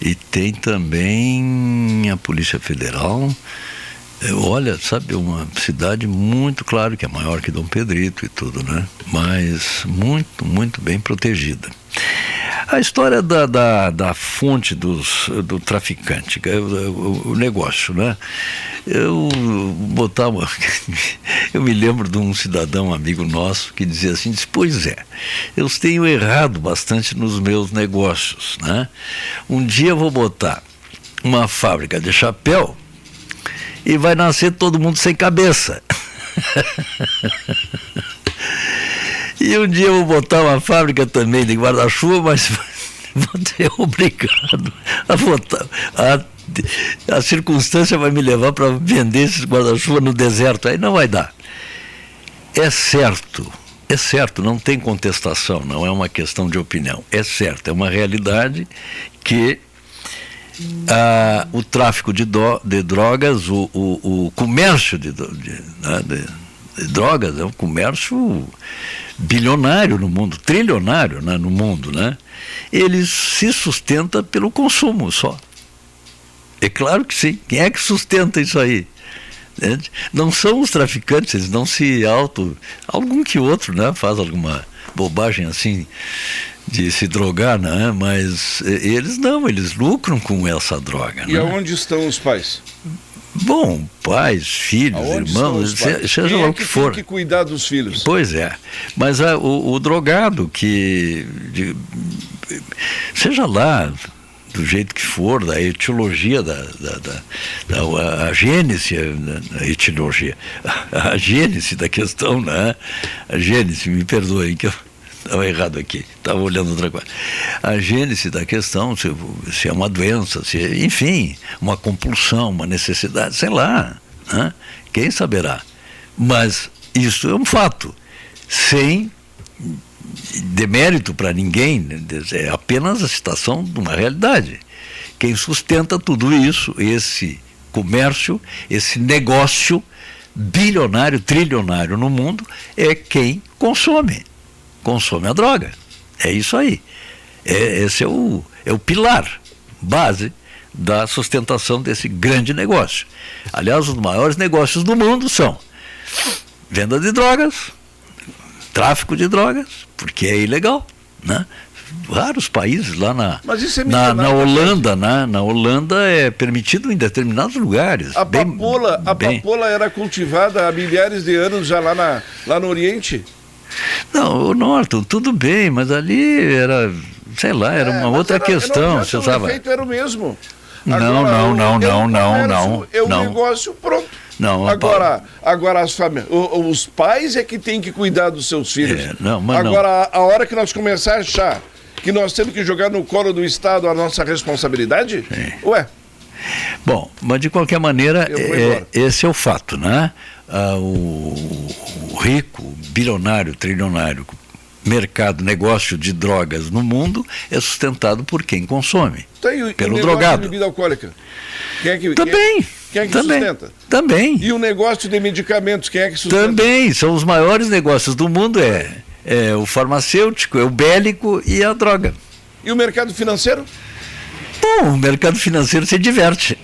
e tem também a Polícia Federal. Olha, sabe, uma cidade muito, claro que é maior que Dom Pedrito e tudo, né? Mas muito, muito bem protegida. A história da fonte do traficante, o negócio, né? Eu me lembro de um cidadão amigo nosso que dizia assim, pois é, eu tenho errado bastante nos meus negócios, né? Um dia eu vou botar uma fábrica de chapéu e vai nascer todo mundo sem cabeça. E um dia eu vou botar uma fábrica também de guarda-chuva, mas vou ser obrigado a botar. A circunstância vai me levar para vender esses guarda-chuva no deserto. Aí não vai dar. É certo, não tem contestação, não é uma questão de opinião. É certo, é uma realidade que o tráfico de drogas, o comércio de drogas é um comércio bilionário no mundo, trilionário, né, no mundo, né? Ele se sustenta pelo consumo só. É claro que sim. Quem é que sustenta isso aí? Não são os traficantes, eles não se algum que outro, né, faz alguma bobagem assim de se drogar, né? Mas eles lucram com essa droga. E aonde estão os pais? Bom, pais, filhos, irmãos, seja lá o que for. Tem que cuidar dos filhos. Pois é, mas o drogado seja lá do jeito que for, da etiologia, a gênese, a etiologia, a gênese da questão, né? A gênese, me perdoem que eu estava errado aqui, estava olhando outra coisa. A gênese da questão, se é uma doença, enfim, uma compulsão, uma necessidade, sei lá, né? Quem saberá? Mas isso é um fato, sem demérito para ninguém, é apenas a citação de uma realidade. Quem sustenta tudo isso, esse comércio, esse negócio bilionário, trilionário no mundo, é quem consome a droga. É isso aí. Esse é o pilar, base da sustentação desse grande negócio. Aliás, os maiores negócios do mundo são venda de drogas, tráfico de drogas, porque é ilegal, né? Vários países lá na Holanda, na Holanda é permitido em determinados lugares. A papoula era cultivada há milhares de anos já lá no Oriente? Não, o Norton, tudo bem, mas ali era, sei lá, era uma outra questão. O efeito era o mesmo. Não. É um negócio pronto. Não, agora os pais é que têm que cuidar dos seus filhos. Agora, a hora que nós começar a achar que nós temos que jogar no colo do Estado a nossa responsabilidade, ué. Bom, mas de qualquer maneira, esse é o fato, né? O rico, bilionário, trilionário, mercado, negócio de drogas no mundo é sustentado por quem consome, pelo drogado. De bebida alcoólica. Também. Quem é que sustenta? Também. E o negócio de medicamentos, quem é que sustenta? Também, são os maiores negócios do mundo, é o farmacêutico, é o bélico e a droga. E o mercado financeiro? Bom, o mercado financeiro se diverte.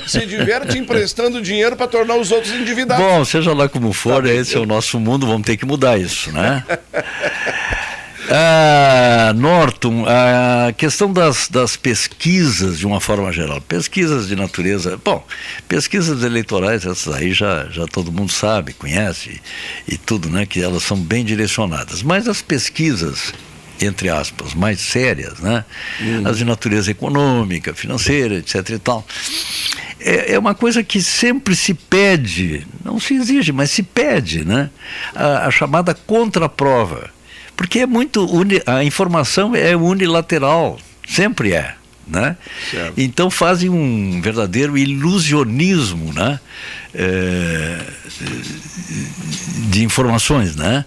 Se diverte emprestando dinheiro para tornar os outros endividados. Bom, seja lá como for, esse é o nosso mundo, vamos ter que mudar isso, né? Norton, a questão das pesquisas de uma forma geral, pesquisas de natureza, pesquisas eleitorais, essas aí já todo mundo sabe, conhece e tudo, né, que elas são bem direcionadas, mas as pesquisas, entre aspas, mais sérias, né, as de natureza econômica, financeira, etc e tal, é uma coisa que sempre se pede, não se exige, mas se pede, né, a chamada contraprova. Porque a informação é unilateral, sempre é, né? Certo. Então fazem um verdadeiro ilusionismo, né? De informações, né?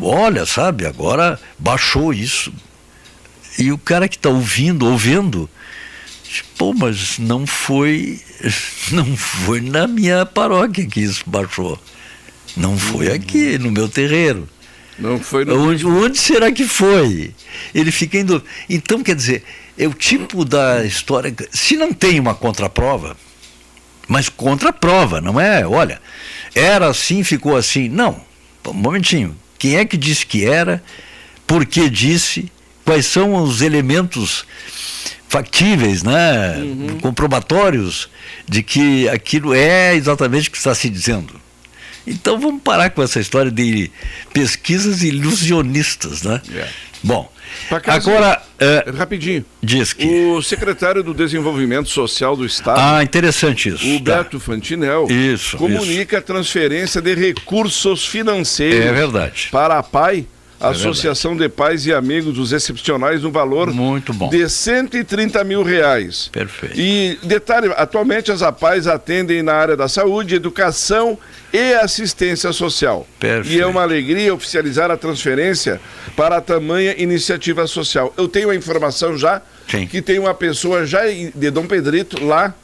Olha, sabe, agora baixou isso. E o cara que está ouvindo, mas não foi na minha paróquia que isso baixou. Não foi aqui, no meu terreiro. Não foi onde será que foi? Ele fica em dúvida. Então, quer dizer, é o tipo da história. Se não tem uma contraprova, mas contraprova, não é? Olha, era assim, ficou assim. Não, um momentinho. Quem é que disse que era? Por que disse? Quais são os elementos factíveis, né? Comprobatórios de que aquilo é exatamente o que está se dizendo. Então vamos parar com essa história de pesquisas ilusionistas, né? Bom, agora... rapidinho. Diz que... O secretário do Desenvolvimento Social do Estado... interessante isso. O Beto Fantinel comunica a transferência de recursos financeiros para a PAI, Associação de Pais e Amigos dos Excepcionais, no valor muito bom, de R$130 mil. Perfeito. E detalhe, atualmente as APAIs atendem na área da saúde, educação e assistência social. Perfeito. E é uma alegria oficializar a transferência para a tamanha iniciativa social. Eu tenho a informação já que tem uma pessoa já de Dom Pedrito lá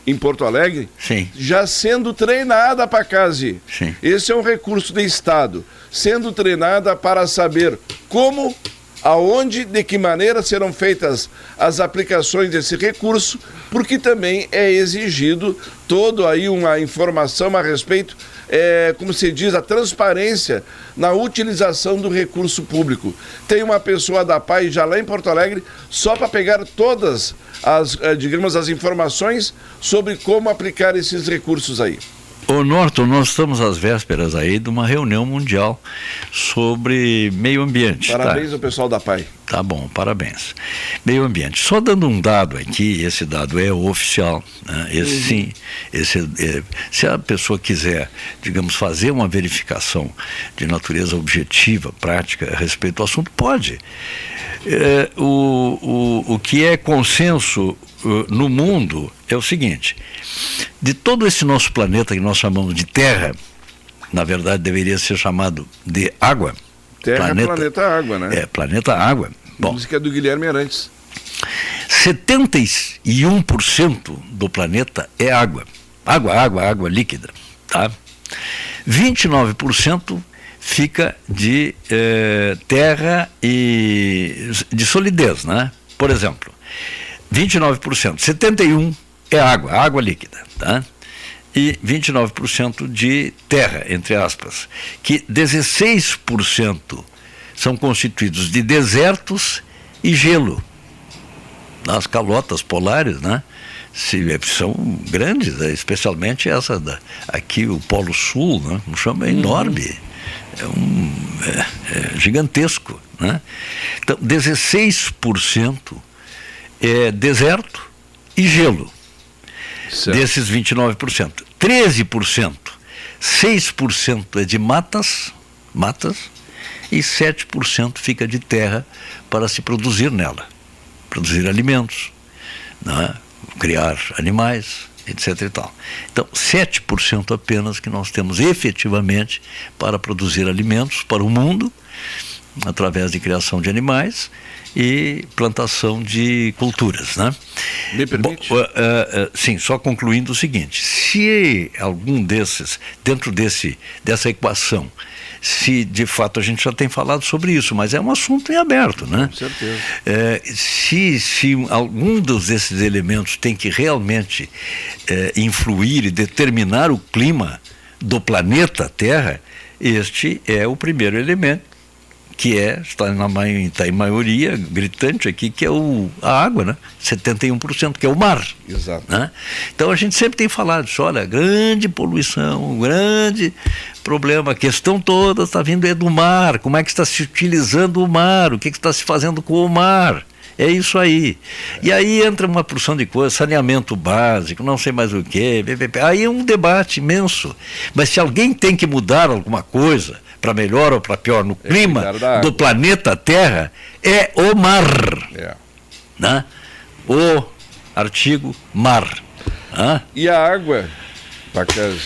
em Porto Alegre, já sendo treinada para casa. Esse é um recurso de Estado, sendo treinada para saber como, aonde, de que maneira serão feitas as aplicações desse recurso, porque também é exigido toda aí uma informação a respeito, como se diz, a transparência na utilização do recurso público. Tem uma pessoa da PAI já lá em Porto Alegre, só para pegar todas as informações sobre como aplicar esses recursos aí. Ô Norton, nós estamos às vésperas aí de uma reunião mundial sobre meio ambiente. Parabéns ao pessoal da PAI. Tá bom, parabéns. Meio ambiente. Só dando um dado aqui, esse dado é oficial, né? Se a pessoa quiser, digamos, fazer uma verificação de natureza objetiva, prática, a respeito do assunto, pode. O que é consenso no mundo é o seguinte: de todo esse nosso planeta que nós chamamos de Terra, na verdade deveria ser chamado de água. Terra é planeta água, né? Planeta água. Bom, música do Guilherme Arantes. 71% do planeta é água. Água líquida, tá? 29% fica de terra e de solidez, né? Por exemplo, 29%, 71% é água líquida, tá? E 29% de terra, entre aspas, que 16% são constituídos de desertos e gelo. As calotas polares, né? São grandes, especialmente essa aqui, o Polo Sul, né? O chama é enorme, é gigantesco, né? Então, 16% é deserto e gelo. Certo. Desses 29%. 13%, 6% é de matas, e 7% fica de terra para se produzir nela. Produzir alimentos, né? Criar animais, etc. e tal. Então, 7% apenas que nós temos efetivamente para produzir alimentos para o mundo, através de criação de animais e plantação de culturas, né? Me permite? Sim, só concluindo o seguinte: se algum desses, dentro dessa equação, se de fato a gente já tem falado sobre isso, mas é um assunto em aberto, né? Com certeza. Se algum desses elementos tem que realmente influir e determinar o clima do planeta Terra, este é o primeiro elemento, que está em maioria gritante aqui, que é a água, né? 71%, que é o mar. Exato. Né? Então a gente sempre tem falado isso, olha, grande poluição, grande problema, a questão toda está vindo do mar, como é que está se utilizando o mar, o que está se fazendo com o mar. É isso aí. E aí entra uma porção de coisas, saneamento básico, não sei mais o quê, aí é um debate imenso. Mas se alguém tem que mudar alguma coisa, para melhor ou para pior, no clima do planeta Terra, é o mar. Né? O artigo mar. E a água, Pacas,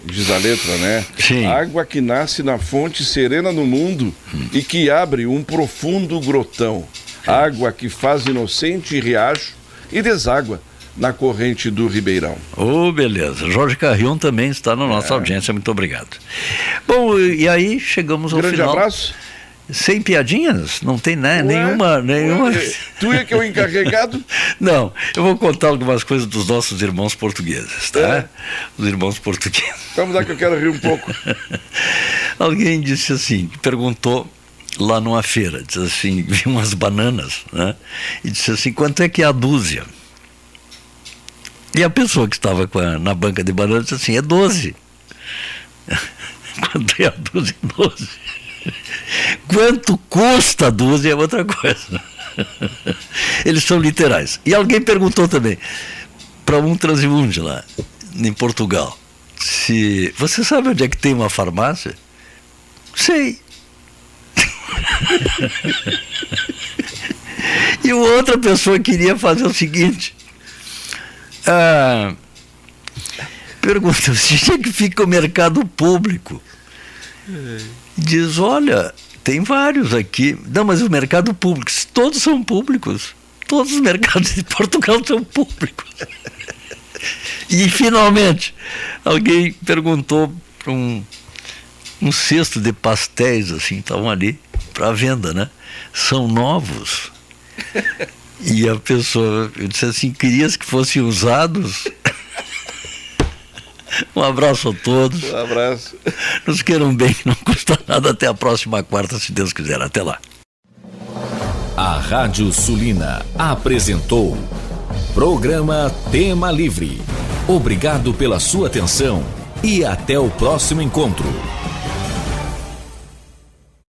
diz a letra, né? Sim. Água que nasce na fonte serena do mundo e que abre um profundo grotão. Água que faz inocente riacho e deságua na corrente do Ribeirão. Beleza. Jorge Carrion também está na nossa audiência, muito obrigado. Bom, e aí chegamos ao final. Grande abraço. Sem piadinhas? Não tem nenhuma. Tu é que é o encarregado? Não, eu vou contar algumas coisas dos nossos irmãos portugueses, tá? Os irmãos portugueses. Vamos lá que eu quero rir um pouco. Alguém disse assim, perguntou lá numa feira, disse assim, viu umas bananas, né? E disse assim, quanto é que é a dúzia? E a pessoa que estava na banca de bananas disse assim, é 12. Quanto é a dúzia? 12. Quanto custa a dúzia é outra coisa. Eles são literais. E alguém perguntou também para um transeunte lá em Portugal, se você sabe onde é que tem uma farmácia? Sei. E outra pessoa queria fazer o seguinte, pergunta, onde é que fica o mercado público? Diz, olha, tem vários aqui. Não, mas o mercado público, todos são públicos. Todos os mercados de Portugal são públicos. E, finalmente, alguém perguntou para um cesto de pastéis, assim, estavam ali, para venda, né? São novos. E a pessoa, eu disse assim, querias que fossem usados? Um abraço a todos. Um abraço. Nos queiram bem, não custa nada. Até a próxima quarta, se Deus quiser. Até lá. A Rádio Sulina apresentou Programa Tema Livre. Obrigado pela sua atenção e até o próximo encontro.